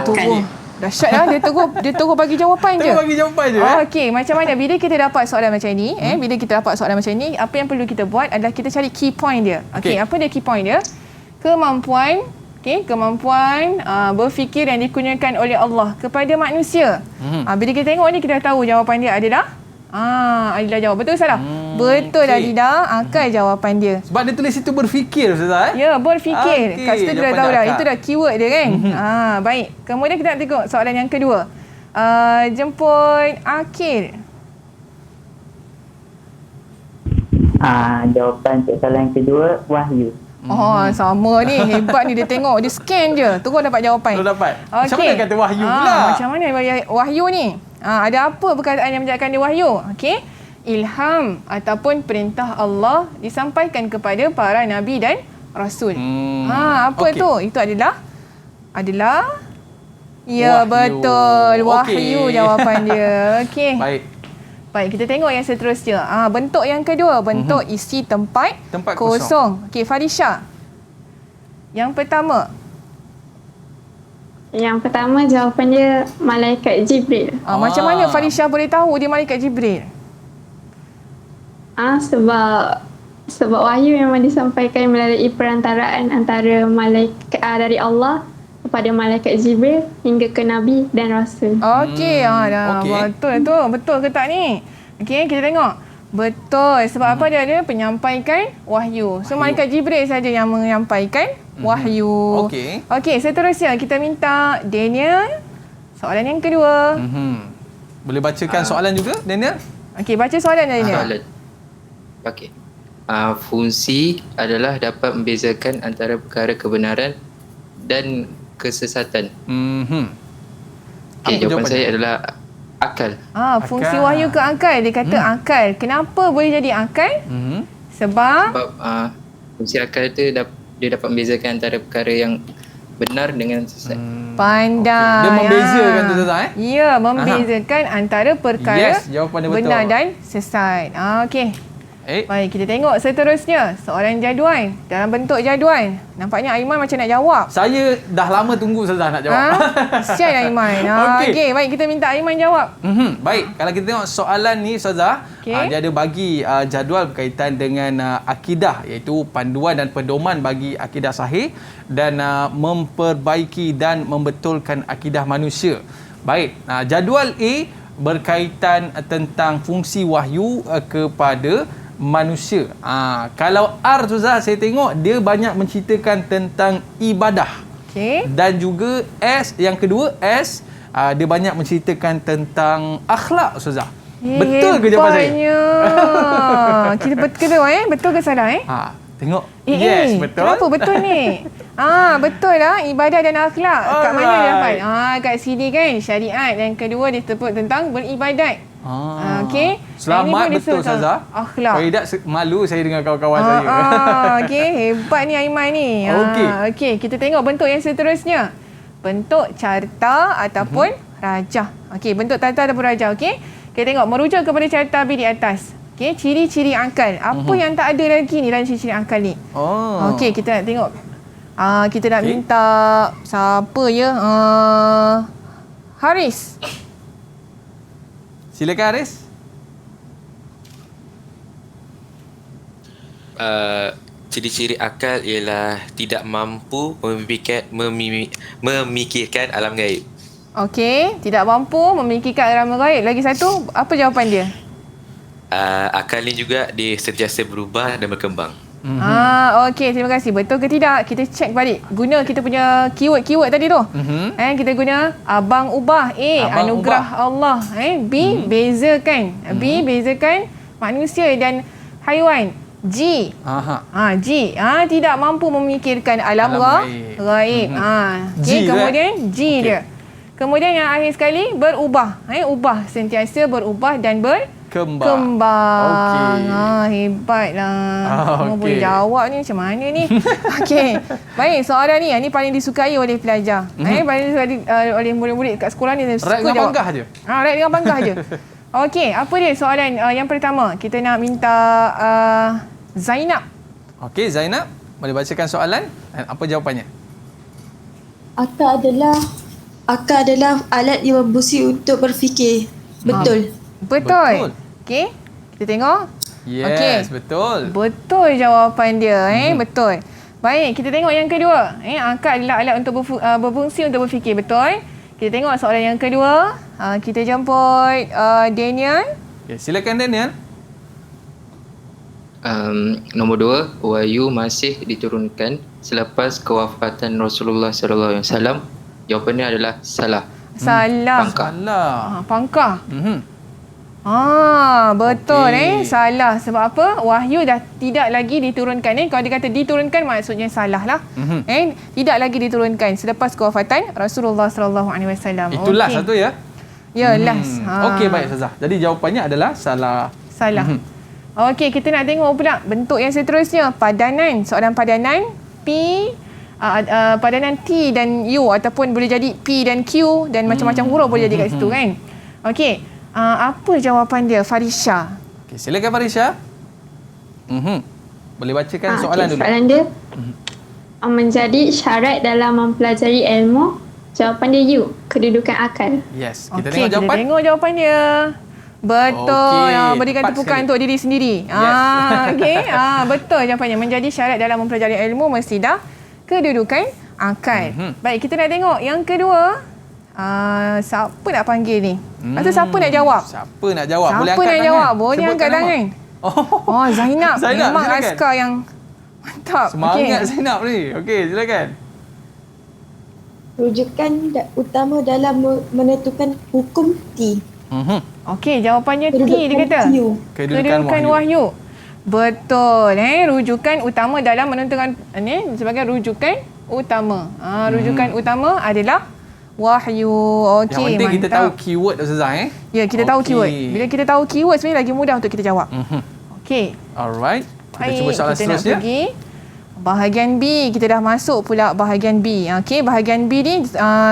Tunggu. Dahsyat lah, dia tunggu bagi jawapan je. Bagi jawapan je. Okey, macam mana bila kita dapat soalan macam ni, bila kita dapat soalan macam ni, apa yang perlu kita buat adalah kita cari key point dia. Okey, apa dia key point dia? Kemampuan berfikir yang dikurniakan oleh Allah kepada manusia. Bila kita tengok ni, kita dah tahu jawapan dia adalah Adila jawab. Betul ke salah? Betul, Adila. Akal jawapan dia. Sebab dia tulis situ berfikir, Ustazah. Ya, berfikir. Kat situ dia dah tahu dah. Itu dah keyword dia kan. Baik. Kemudian kita nak tengok soalan yang kedua. Jemput Akil. Jawapan untuk soalan kedua, wahyu. Sama ni. Hebat ni, dia tengok. Dia scan je. Tunggu dapat jawapan. Dapat. Macam mana kata wahyu pula? Macam mana wahyu ni? Ada apa perkataan yang menjadikan dia wahyu? Okey. Ilham ataupun perintah Allah disampaikan kepada para nabi dan rasul. Apa tu? Itu adalah ya, wahyu. Betul. Wahyu jawapan dia. Okey. Baik, kita tengok yang seterusnya. Bentuk yang kedua, bentuk isi tempat kosong. Okey, Fadisha. Yang pertama jawapan dia malaikat Jibril. Macam mana Fadisha boleh tahu dia malaikat Jibril? Sebab wahyu memang disampaikan melalui perantaraan antara malaikat dari Allah kepada malaikat Jibril hingga ke nabi dan rasul. Okey, betul ke tak ni? Okey, kita tengok. Betul. Sebab apa dia penyampaikan wahyu. So malaikat Jibril saja yang menyampaikan wahyu. Okey, seterusnya kita minta Daniel soalan yang kedua. Boleh bacakan soalan juga, Daniel? Okey, baca soalan Daniel. Okey. Fungsi adalah dapat membezakan antara perkara kebenaran dan kesesatan. Okey, jawapan saya adalah akal. Fungsi wahyu ke akal. Dia kata akal. Kenapa boleh jadi akal? Sebab fungsi akal tu dia dapat membezakan antara perkara yang benar dengan sesat. Pandai. Dia membezakan tu, Ustazah Ya, membezakan antara perkara benar dan sesat. Okey. Baik, kita tengok seterusnya. Soalan jadual. Dalam bentuk jadual. Nampaknya Aiman macam nak jawab. Saya dah lama tunggu Ustazah nak jawab. Kesian Aiman. Okey, baik, kita minta Aiman jawab. Baik, kalau kita tengok soalan ni Ustazah, dia ada bagi jadual berkaitan dengan akidah, iaitu panduan dan pedoman bagi akidah sahih dan memperbaiki dan membetulkan akidah manusia. Baik, jadual A berkaitan tentang fungsi wahyu kepada manusia. Kalau R tu saya tengok dia banyak menceritakan tentang ibadah. Dan juga S, yang kedua S, dia banyak menceritakan tentang akhlak, Ustazah. Betul ke jawapan saya? Kita betul betul ke salah tengok. Yes, betul. Kenapa betul ni? Betul lah, ibadah dan akhlak. Kat mana dia dapat? Kat sini kan, syariat. Dan kedua dia sebut tentang beribadat. Okey. Selamat, betul Ustazah. Akhlak. Kalau tidak malu saya dengan kawan-kawan saya. Okey, hebat ni Aiman ni. Okey, kita tengok bentuk yang seterusnya. Bentuk carta ataupun rajah. Okey, bentuk carta ataupun rajah. Okey. Kita tengok merujuk kepada catatan B di atas. Okey, ciri-ciri akal. Apa yang tak ada lagi ni dalam ciri-ciri akal ni? Okey, kita nak tengok. Kita nak minta siapa ya? Haris. Silakan Haris. Ciri-ciri akal ialah tidak mampu memikirkan alam gaib. Okey, tidak mampu memikirkan alam gaib. Lagi satu, apa jawapan dia? Akal ni juga dia sentiasa berubah dan berkembang. Okey, terima kasih. Betul ke tidak? Kita check balik. Guna kita punya keyword tadi tu. Kita guna abang ubah. A, abang anugerah ubah Allah. B, bezakan. B, bezakan manusia dan haiwan. G. G. Tidak mampu memikirkan alam gaib. Okey, kemudian G dia. Kemudian yang akhir sekali berubah. Ubah, sentiasa berubah dan berkembang. Hebatlah. Kamu boleh jawab ni macam mana ni? Okey. Baik, soalan ni paling disukai oleh pelajar. Paling disukai oleh murid-murid kat sekolah ni. Rap dengan bangga je. Rap dengan bangga je. Okey, apa dia soalan yang pertama? Kita nak minta Zainab. Okey, Zainab, boleh bacakan soalan dan apa jawapannya? Akal adalah alat yang berfungsi untuk berfikir. Betul. Betul. Okey, kita tengok. Yes, betul. Betul jawapan dia. Betul. Baik, kita tengok yang kedua. Akal adalah alat untuk berfungsi untuk berfikir. Betul. Kita tengok soalan yang kedua. Kita jemput Daniel. Okay, silakan Daniel. Nombor 2, wahyu masih diturunkan selepas kewafatan Rasulullah SAW. Jawapannya adalah salah. Salah. Pangkah. Betul. Salah. Sebab apa? Wahyu dah tidak lagi diturunkan. Kalau dia kata diturunkan, maksudnya salah lah. Tidak lagi diturunkan selepas kewafatan Rasulullah SAW. Itu last satu ya? Ya, last. Okey, baik Ustazah. Jadi jawapannya adalah salah. Okey, kita nak tengok pula bentuk yang seterusnya. Padanan. Soalan padanan P, padanan T dan U, ataupun boleh jadi P dan Q dan macam-macam huruf boleh jadi kat situ kan. Okey, apa jawapan dia Farisha? Okey, silakan Farisha. Boleh bacakan soalan dulu. Soalan dia menjadi syarat dalam mempelajari ilmu. Jawapan dia U, kedudukan akal. Yes, kita tengok jawapan. Kita tengok jawapan dia. Betul. Berikan tepukan untuk diri sendiri. Okey. Betul jawapannya. Menjadi syarat dalam mempelajari ilmu mesti dah kedudukan akal. Baik, kita nak tengok yang kedua. Siapa nak panggil ni? Atau siapa nak jawab? Siapa nak jawab? Siapa boleh angkat nak tangan. jawab? Boleh angkat tangan. Zainab. Memang silakan. askar yang mantap. Semangat Zainab ni. Okey, silakan. Rujukan utama dalam menentukan hukum T. Okey, jawapannya T dia kata. Kedudukan wahyu. Betul. Rujukan utama dalam menentukan sebagai rujukan utama. Rujukan utama adalah wahyu. Okey, yang penting kita tahu keyword Ustazah Ya, kita tahu keyword. Bila kita tahu keyword sebenarnya lagi mudah untuk kita jawab. Okey. Alright. Kita cuba soalan kita seterusnya. Nak pergi bahagian B. Kita dah masuk pula bahagian B. Okey, bahagian B ni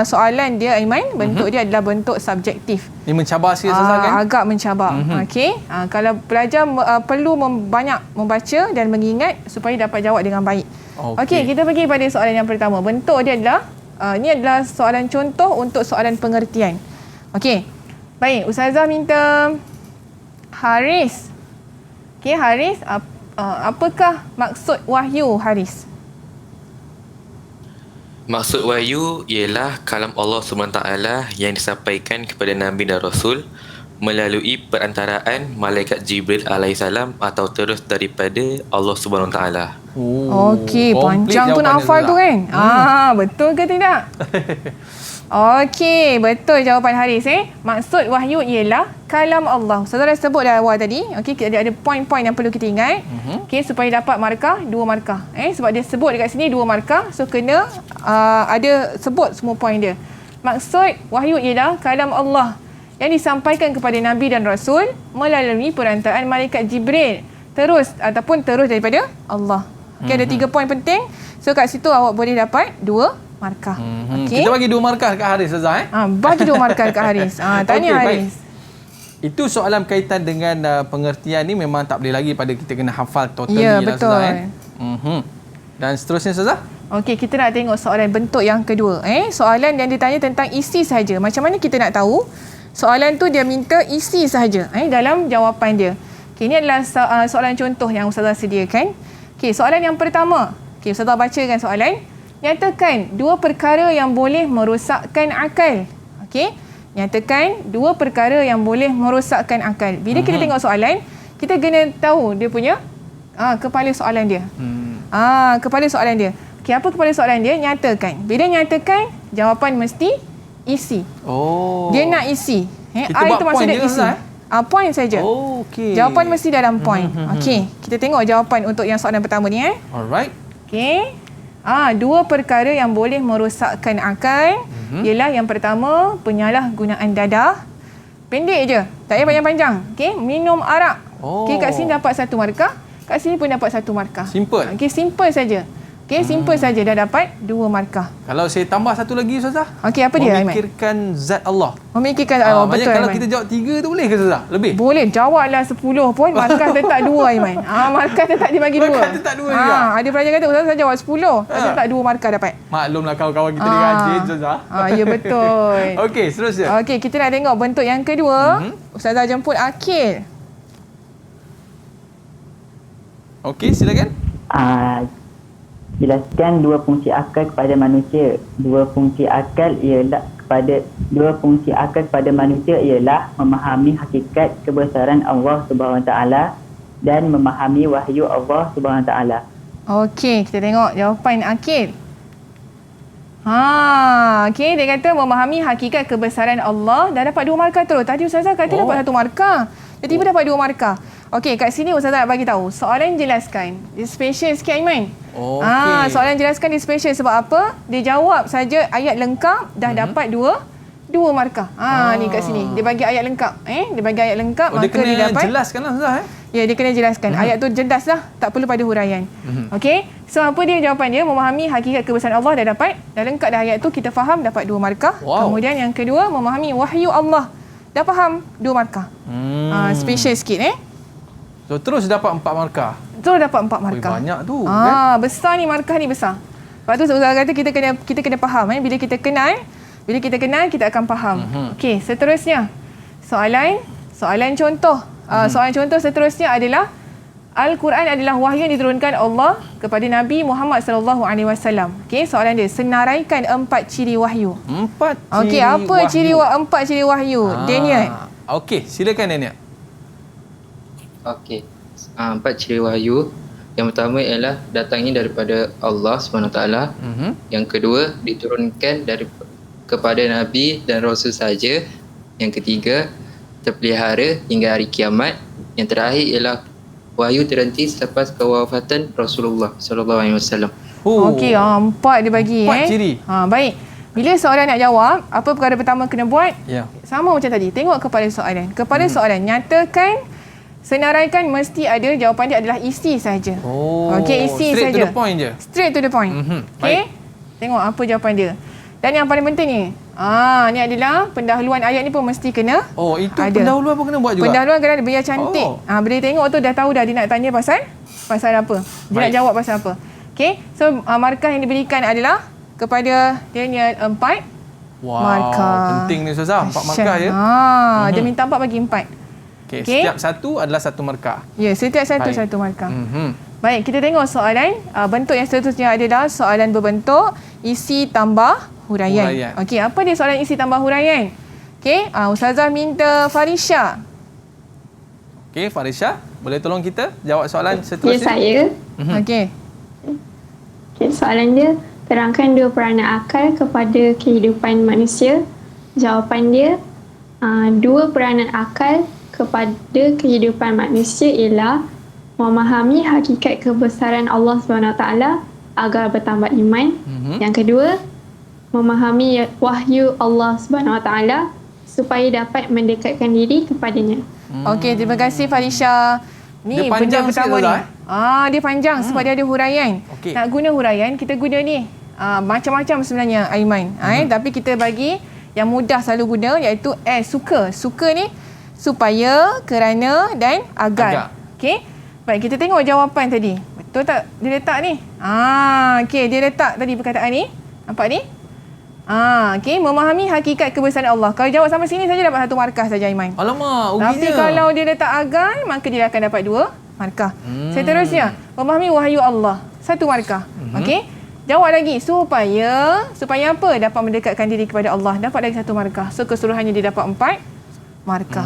soalan dia Aiman, bentuk dia adalah bentuk subjektif. Ini mencabar sikit Ustazah kan? Agak mencabar. Okey. Kalau pelajar perlu banyak membaca dan mengingat supaya dapat jawab dengan baik. Okey, kita pergi pada soalan yang pertama. Bentuk dia adalah ini adalah soalan contoh untuk soalan pengertian. Okey. Baik, Ustazah minta Haris. Okey, Haris, apakah maksud wahyu, Haris? Maksud wahyu ialah kalam Allah SWT yang disampaikan kepada Nabi dan Rasul melalui perantaraan malaikat Jibril alaihissalam atau terus daripada Allah SWT. Okey, panjang tu nak hafal tu kan? Betul ke tidak? Okey, betul jawapan Haris. Maksud wahyu ialah kalam Allah. Saudara sebut dah awal tadi. Okey, ada poin-poin yang perlu kita ingat. Okey, supaya dapat markah, 2 markah. Sebab dia sebut dekat sini 2 markah. So kena ada sebut semua poin dia. Maksud wahyu ialah kalam Allah yang disampaikan kepada Nabi dan Rasul melalui perantaraan malaikat Jibril. Terus daripada Allah. Okey, ada 3 poin penting. So kat situ awak boleh dapat 2 markah. Okay. Kita bagi 2 markah dekat Haris Ustazah bagi 2 markah dekat Haris. Tahniah Haris. Itu soalan berkaitan dengan pengertian ni memang tak boleh lagi pada kita kena hafal totally Ya, lah betul. Ustazah. Dan seterusnya Ustazah? Okey, kita nak tengok soalan bentuk yang kedua. Soalan yang ditanya tentang isi sahaja. Macam mana kita nak tahu? Soalan tu dia minta isi sahaja dalam jawapan dia. Okey, ini adalah soalan contoh yang Ustazah sediakan. Okey, soalan yang pertama. Okey, Ustazah bacakan soalan. Nyatakan 2 perkara yang boleh merosakkan akal. Okey, nyatakan 2 perkara yang boleh merosakkan akal. Bila kita tengok soalan, kita kena tahu dia punya kepala soalan dia. Kepala soalan dia. Okey, apa kepala soalan dia? Nyatakan. Bila nyatakan, jawapan mesti isi. Dia nak isi. Kita I buat itu maksudnya point je isi. Point saja. Okey. Jawapan mesti dalam point. Okey, kita tengok jawapan untuk yang soalan pertama ni. Alright. Okey. 2 perkara yang boleh merosakkan akal ialah yang pertama, penyalahgunaan dadah. Pendek je, tak payah panjang-panjang. Okey, minum arak. Okey, kat sini dapat 1 markah, kat sini pun dapat 1 markah. Simple. Okey, simple saja. Okey, simple saja dah dapat 2 markah. Kalau saya tambah satu lagi Ustazah. Okey, apa dia Aiman? Memikirkan zat Allah. Memikirkan betul. Kalau Aiman, kita jawab 3 tu boleh ke Ustazah? Lebih? boleh. Jawablah 10 pun markah tetap 2 Aiman. Markah tetap dibagi 2. Markah tetap 2 juga. Ada pelajar kata Ustaz saya jawab 10. Tetap 2 markah dapat. Maklumlah kawan-kawan kita ni rajin Ustazah. Ya betul. Okey, seterusnya. Okey, kita nak tengok bentuk yang kedua. Ustazah jemput Akil. Okey, silakan. Jelaskan 2 fungsi akal kepada manusia. 2 fungsi akal kepada manusia ialah memahami hakikat kebesaran Allah Subhanahu Wa Taala dan memahami wahyu Allah Subhanahu Wa Taala. Okey, kita tengok jawapan Akil. Okey, dia kata memahami hakikat kebesaran Allah dah dapat 2 markah terus. Tadi Ustazah kata dapat 1 markah. Dia tiba dapat 2 markah. Okey, kat sini Ustazah nak bagi tahu. Soalan jelaskan. Dia special sikit Aiman. Okey. Soalan jelaskan dia special sebab apa? Dia jawab saja ayat lengkap dah dapat 2 markah. Ni kat sini. Dia bagi ayat lengkap. Dia bagi ayat lengkap maka dia dapat. Dia jelaskanlah Ustazah Ya, dia kena jelaskan. Ayat tu jelas lah. Tak perlu pada huraian. Okey. So, apa dia jawapan dia? Memahami hakikat kebesaran Allah dah dapat. Dah lengkap dah ayat tu. Kita faham dapat 2 markah. Kemudian yang kedua, memahami wahyu Allah. Dah faham 2 markah. Special sikit So, terus dapat 4 markah. Terus dapat 4 markah. Banyak tu. Kan? Besar ni, markah ni besar. Lepas tu Ustazah kata kita kena faham. Bila kita kenal, kita akan faham. Okey, seterusnya. Soalan contoh. Soalan contoh seterusnya adalah Al-Quran adalah wahyu yang diturunkan Allah kepada Nabi Muhammad sallallahu alaihi wasallam. Okey, soalan dia, senaraikan 4 ciri wahyu. 4 ciri Okey, apa wahyu. 4 ciri wahyu? Daniel. Okey, silakan Daniel. Okey. 4 ciri wahyu. Yang pertama ialah datangnya daripada Allah SWT. Yang kedua, diturunkan kepada Nabi dan Rasul saja. Yang ketiga, terpelihara hingga hari kiamat. Yang terakhir ialah wahyu terhenti selepas kewafatan Rasulullah SAW. Okey, 4 dia bagi. 4 ciri. Baik. Bila seorang nak jawab, apa perkara pertama kena buat? Ya. Sama macam tadi. Tengok kepada soalan. Kepada soalan, nyatakan, senaraikan mesti ada jawapan dia adalah isi saja. Okey, isi saja. Straight to the point je. Straight to the point. Okey. Tengok apa jawapan dia. Dan yang paling penting ni, ni adalah pendahuluan ayat ni pun mesti kena. Itu ada. pendahuluan pun kena buat juga. Pendahuluan kena ada biar cantik. Bila dia tengok tu dah tahu dah dia nak tanya pasal apa. Dia nak jawab pasal apa. Okey. So markah yang diberikan adalah kepada Daniel 4 markah. Penting ni Ustazah, 4 markah je. Dia minta 4 bagi 4. Okey, setiap satu adalah 1 markah. Ya, setiap satu 1 markah. Baik, kita tengok soalan. Bentuk yang seterusnya adalah soalan berbentuk isi tambah huraian. Okey, apa dia soalan isi tambah huraian? Okey, Ustazah minta Farisha. Okey, Farisha, boleh tolong kita jawab soalan seterusnya? Ya, saya. Okey. Okay, soalan dia, terangkan 2 peranan akal kepada kehidupan manusia. Jawapan dia, 2 peranan akal kepada kehidupan manusia ialah memahami hakikat kebesaran Allah SWT agar bertambah iman. Yang kedua, memahami wahyu Allah SWT supaya dapat mendekatkan diri kepadanya. Okey, terima kasih Farisha. Ni benda pertama ni. Dia panjang sebab dia ada huraian. Nak guna huraian, kita guna ni. Macam-macam sebenarnya Aiman. Tapi kita bagi yang mudah selalu guna iaitu suka. Suka ni supaya, kerana dan agar. Okey. Baik, kita tengok jawapan tadi. Betul tak dia letak ni? Okey, dia letak tadi perkataan ni. Nampak ni? Okey, memahami hakikat kebesaran Allah. Kalau jawab sampai sini saja dapat 1 markah saja, Aiman. Alamak, uginya. Tapi kalau dia letak agar, maka dia akan dapat 2 markah. Seterusnya, memahami wahyu Allah. 1 markah. Okey. Jawab lagi, supaya apa? Dapat mendekatkan diri kepada Allah. Dapat lagi 1 markah. So keseluruhannya dia dapat 4 markah.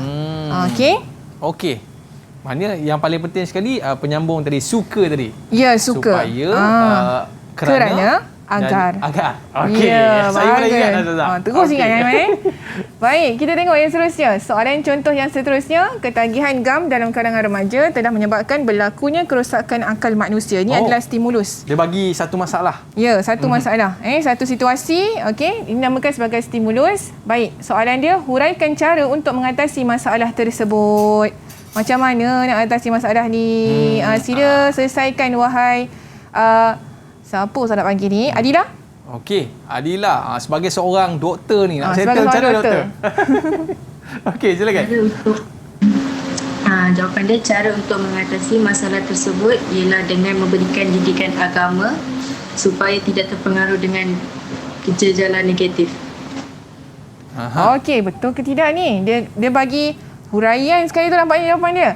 Okey. Okey. Maknanya yang paling penting sekali penyambung tadi, suka tadi. Ya, suka. Supaya kerana agar. Okey. Ya, Saya boleh ingat Ustazah. Terus ingat Aiman. Baik, kita tengok yang seterusnya. Soalan contoh yang seterusnya, ketagihan gam dalam kalangan remaja telah menyebabkan berlakunya kerosakan akal manusia. Ini adalah stimulus. Dia bagi satu masalah. Ya, satu masalah. Satu situasi, okey, dinamakan sebagai stimulus. Baik, soalan dia, huraikan cara untuk mengatasi masalah tersebut. Macam mana nak atasi masalah ni? Sila selesaikan, wahai siapa saya nak panggil ni? Adila? Okey, Adila sebagai seorang doktor ni nak settle cara doktor. Okey, silakan. Jawapan dia, cara untuk mengatasi masalah tersebut ialah dengan memberikan didikan agama supaya tidak terpengaruh dengan kejajalan negatif. Okey, betul ke tidak ni? Dia bagi huraian sekali tu, nampaknya jawapan dia.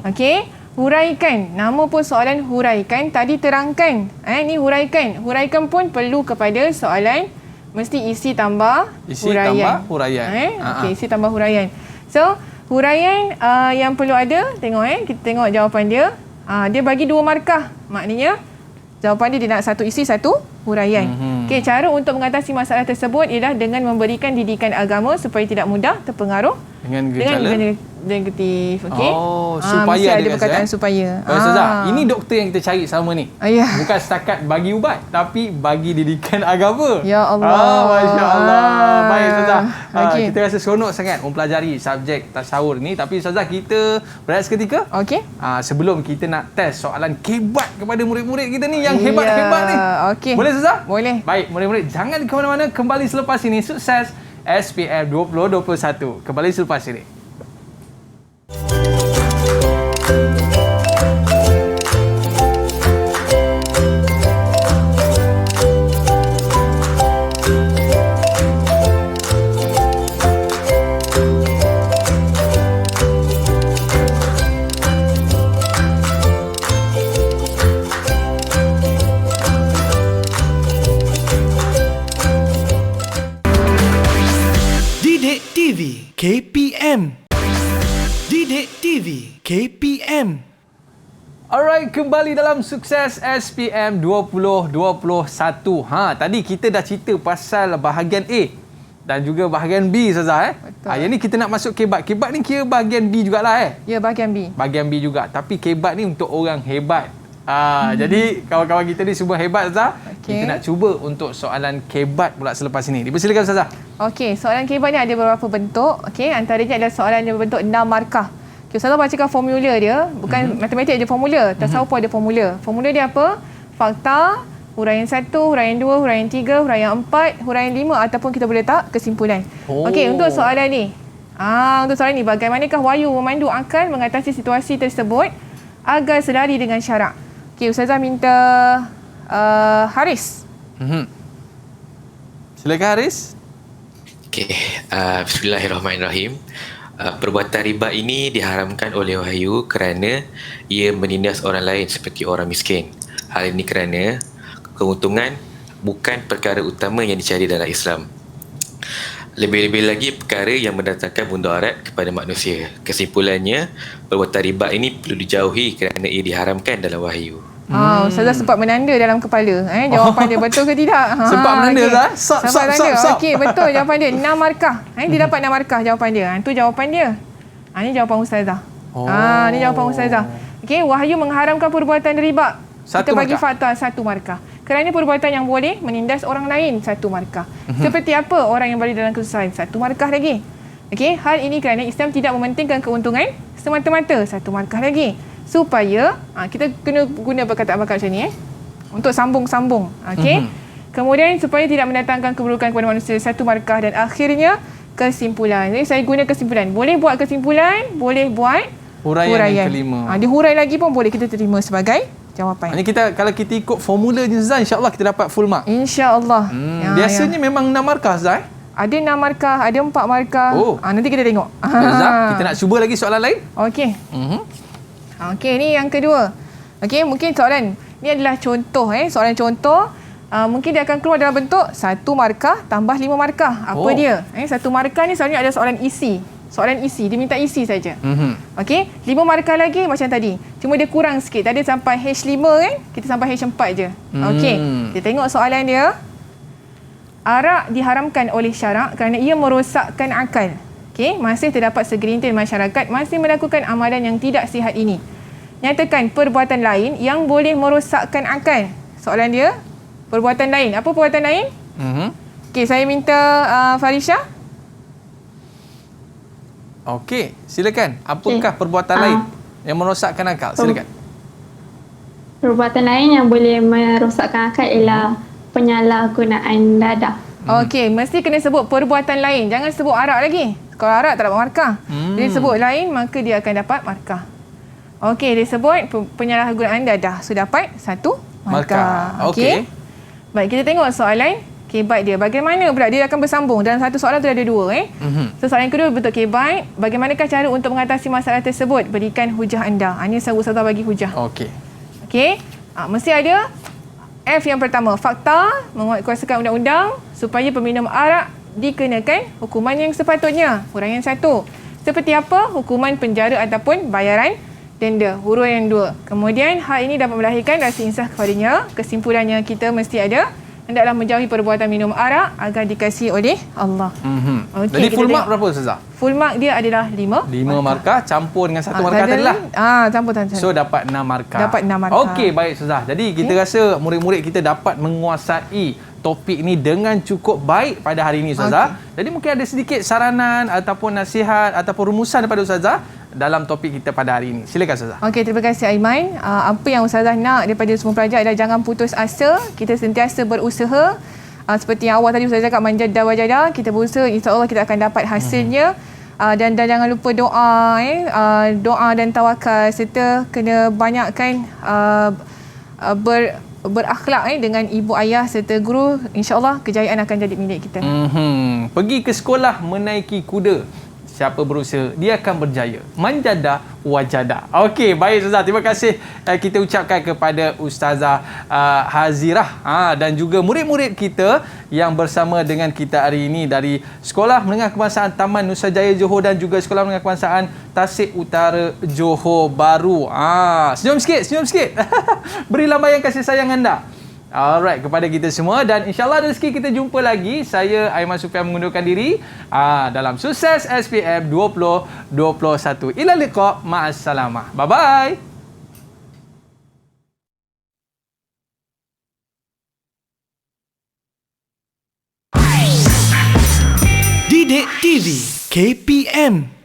Okey. Huraikan. Nama pun soalan huraikan. Tadi terangkan. Ni huraikan. Huraikan pun perlu kepada soalan mesti isi tambah huraian. Okey, isi tambah huraian. So, huraian yang perlu ada, tengok kita tengok jawapan dia. Dia bagi 2 markah. Maknanya jawapan dia nak 1 isi 1 huraian. Okey, cara untuk mengatasi masalah tersebut ialah dengan memberikan didikan agama supaya tidak mudah terpengaruh dengan gejala negatif. Okey. Supaya ada perkataan supaya. Ustazah, ini doktor yang kita cari sama ni. Bukan setakat bagi ubat, tapi bagi didikan agama. Ya Allah. Masya-Allah. Baik Ustazah. Kita rasa seronok sangat mempelajari subjek tasawur ni, tapi Ustazah, kita berehat seketika. Okey. Sebelum kita nak test soalan kebat kepada murid-murid kita ni yang hebat-hebat ni. Okey. Boleh Ustazah? Boleh. Baik, murid-murid, jangan ke mana-mana, kembali selepas ini. Sukses SPM 2021. Kembali selepas ini. Didik TV KPM. Didik TV KPM. Alright, kembali dalam Sukses SPM 2021. Tadi kita dah cerita pasal bahagian A dan juga bahagian B, Ustazah. Yang ni kita nak masuk kebat. Kebat ni kira bahagian B jugalah Ya, bahagian B. Bahagian B juga. Tapi kebat ni untuk orang hebat. Jadi kawan-kawan kita ni semua hebat, Ustazah. Kita nak cuba untuk soalan kebat pula selepas ini. Dipersilakan, Ustazah. Okey, soalan kebat ni ada beberapa bentuk. Okey, antaranya adalah soalan yang berbentuk 6 markah. Okay, Ustazah bacakan formula dia. Bukan matematik ada formula. Tasawuf pun ada formula. Formula dia apa? Fakta, huraian 1, huraian 2, huraian 3, huraian 4, huraian 5 ataupun kita boleh letak kesimpulan. Okey, untuk soalan ni. Untuk soalan ni, bagaimanakah wahyu memandu akal mengatasi situasi tersebut agar selari dengan syarak? Okey, Ustazah minta Haris. Silakan Haris. Okey, bismillahirrahmanirrahim. Perbuatan riba ini diharamkan oleh wahyu kerana ia menindas orang lain seperti orang miskin. Hal ini kerana keuntungan bukan perkara utama yang dicari dalam Islam. Lebih-lebih lagi perkara yang mendatangkan mudarat kepada manusia. Kesimpulannya, perbuatan riba ini perlu dijauhi kerana ia diharamkan dalam wahyu. Ustazah sempat menanda dalam kepala. Jawapan dia betul ke tidak? Sempat menanda, Ustazah? Sempat menanda. Okey, betul jawapan dia. 6 markah. Dia dapat 6 markah jawapan dia. Itu jawapan dia. Ini jawapan Ustazah. Ini jawapan Ustazah. Okey, wahyu mengharamkan perbuatan riba. Kita bagi fakta 1 markah. Kerana perbuatan yang boleh menindas orang lain 1 markah. Seperti apa orang yang berada dalam kesusahan? 1 markah lagi. Okey, hal ini kerana Islam tidak mementingkan keuntungan semata-mata. 1 markah lagi. Supaya kita kena guna perkataan-perkataan macam ni untuk sambung-sambung. Okey. Kemudian supaya tidak mendatangkan keburukan kepada manusia 1 markah dan akhirnya kesimpulan. Jadi saya guna kesimpulan. Boleh buat kesimpulan, boleh buat Huraian yang kelima. Dia hurai lagi pun boleh kita terima sebagai jawapan. Ini kalau kita ikut formula ni Zah, insya-Allah kita dapat full mark. Insya-Allah. Biasanya memang 6 markah Zah. Ada 6 markah, ada 4 markah. Nanti kita tengok. Zah, kita nak cuba lagi soalan lain? Okey. Okey, ni yang kedua. Okey, mungkin soalan ni adalah contoh soalan contoh. Mungkin dia akan keluar dalam bentuk 1 markah tambah 5 markah. Apa dia? 1 markah ni selalunya ada soalan isi. Soalan isi, dia minta isi saja. Okey, 5 markah lagi macam tadi. Cuma dia kurang sikit. Tadi sampai H5 kan? Kita sampai H4 je. Okey, kita tengok soalan dia. Arak diharamkan oleh syarak kerana ia merosakkan akal. Okey, masih terdapat segelintir masyarakat masih melakukan amalan yang tidak sihat ini. Nyatakan perbuatan lain yang boleh merosakkan akal. Soalan dia, perbuatan lain. Apa perbuatan lain? Okey, saya minta Farisha. Okey, silakan. Apakah perbuatan lain yang merosakkan akal? Silakan. Perbuatan lain yang boleh merosakkan akal ialah penyalahgunaan dadah. Okey, mesti kena sebut perbuatan lain. Jangan sebut arak lagi. Kalau arak tak dapat markah. Dia sebut lain, maka dia akan dapat markah. Okey, dia sebut penyalahgunaan dadah. So, dapat 1 markah. Okey. Baik, kita tengok soalan kebat dia. Bagaimana pula dia akan bersambung? Dalam satu soalan tu ada 2. So, soalan kedua bentuk kebat. Bagaimanakah cara untuk mengatasi masalah tersebut? Berikan hujah anda. Ini Ustazah bagi hujah. Okey. Mesti ada F yang pertama. Fakta menguatkuasakan undang-undang supaya peminum arak dikenakan hukuman yang sepatutnya. Huraian 1. Seperti apa? Hukuman penjara ataupun bayaran denda. Huraian 2. Kemudian hal ini dapat melahirkan rasa insaf kepadanya. Kesimpulannya kita mesti ada hendaklah menjauhi perbuatan minum arak agar dikasihi oleh Allah. Jadi full mark berapa Ustazah? Full mark dia adalah 5 markah campur dengan 1 markah tadi lah. Campur. So dapat 6 markah. Dapat 6 markah. Okey, baik Ustazah. Jadi kita rasa murid-murid kita dapat menguasai topik ni dengan cukup baik pada hari ini Ustazah. Jadi mungkin ada sedikit saranan ataupun nasihat ataupun rumusan daripada Ustazah dalam topik kita pada hari ini. Silakan Ustazah. Okey, terima kasih Aiman. Apa yang Ustazah nak daripada semua pelajar adalah jangan putus asa. Kita sentiasa berusaha. Seperti yang awal tadi Ustazah cakap manjada wajada, kita berusaha, insya-Allah kita akan dapat hasilnya. Dan jangan lupa doa doa dan tawakal serta kena banyakkan berakhlak dengan ibu ayah serta guru. InsyaAllah kejayaan akan jadi milik kita. Pergi ke sekolah menaiki kuda. Siapa berusaha, dia akan berjaya. Manjada wajada. Okey, baik Ustazah. Terima kasih kita ucapkan kepada Ustazah Hazirah dan juga murid-murid kita yang bersama dengan kita hari ini dari Sekolah Menengah Kebangsaan Taman Nusajaya Johor dan juga Sekolah Menengah Kebangsaan Tasik Utara Johor Bahru. Senyum sikit. Beri lambaian kasih sayang anda. Alright, kepada kita semua dan insyaAllah rezeki kita jumpa lagi. Saya Aiman Sufian mengundurkan diri dalam Sukses SPM 2021. Ila liqa, ma'assalamah. Bye-bye. Didik TV KPM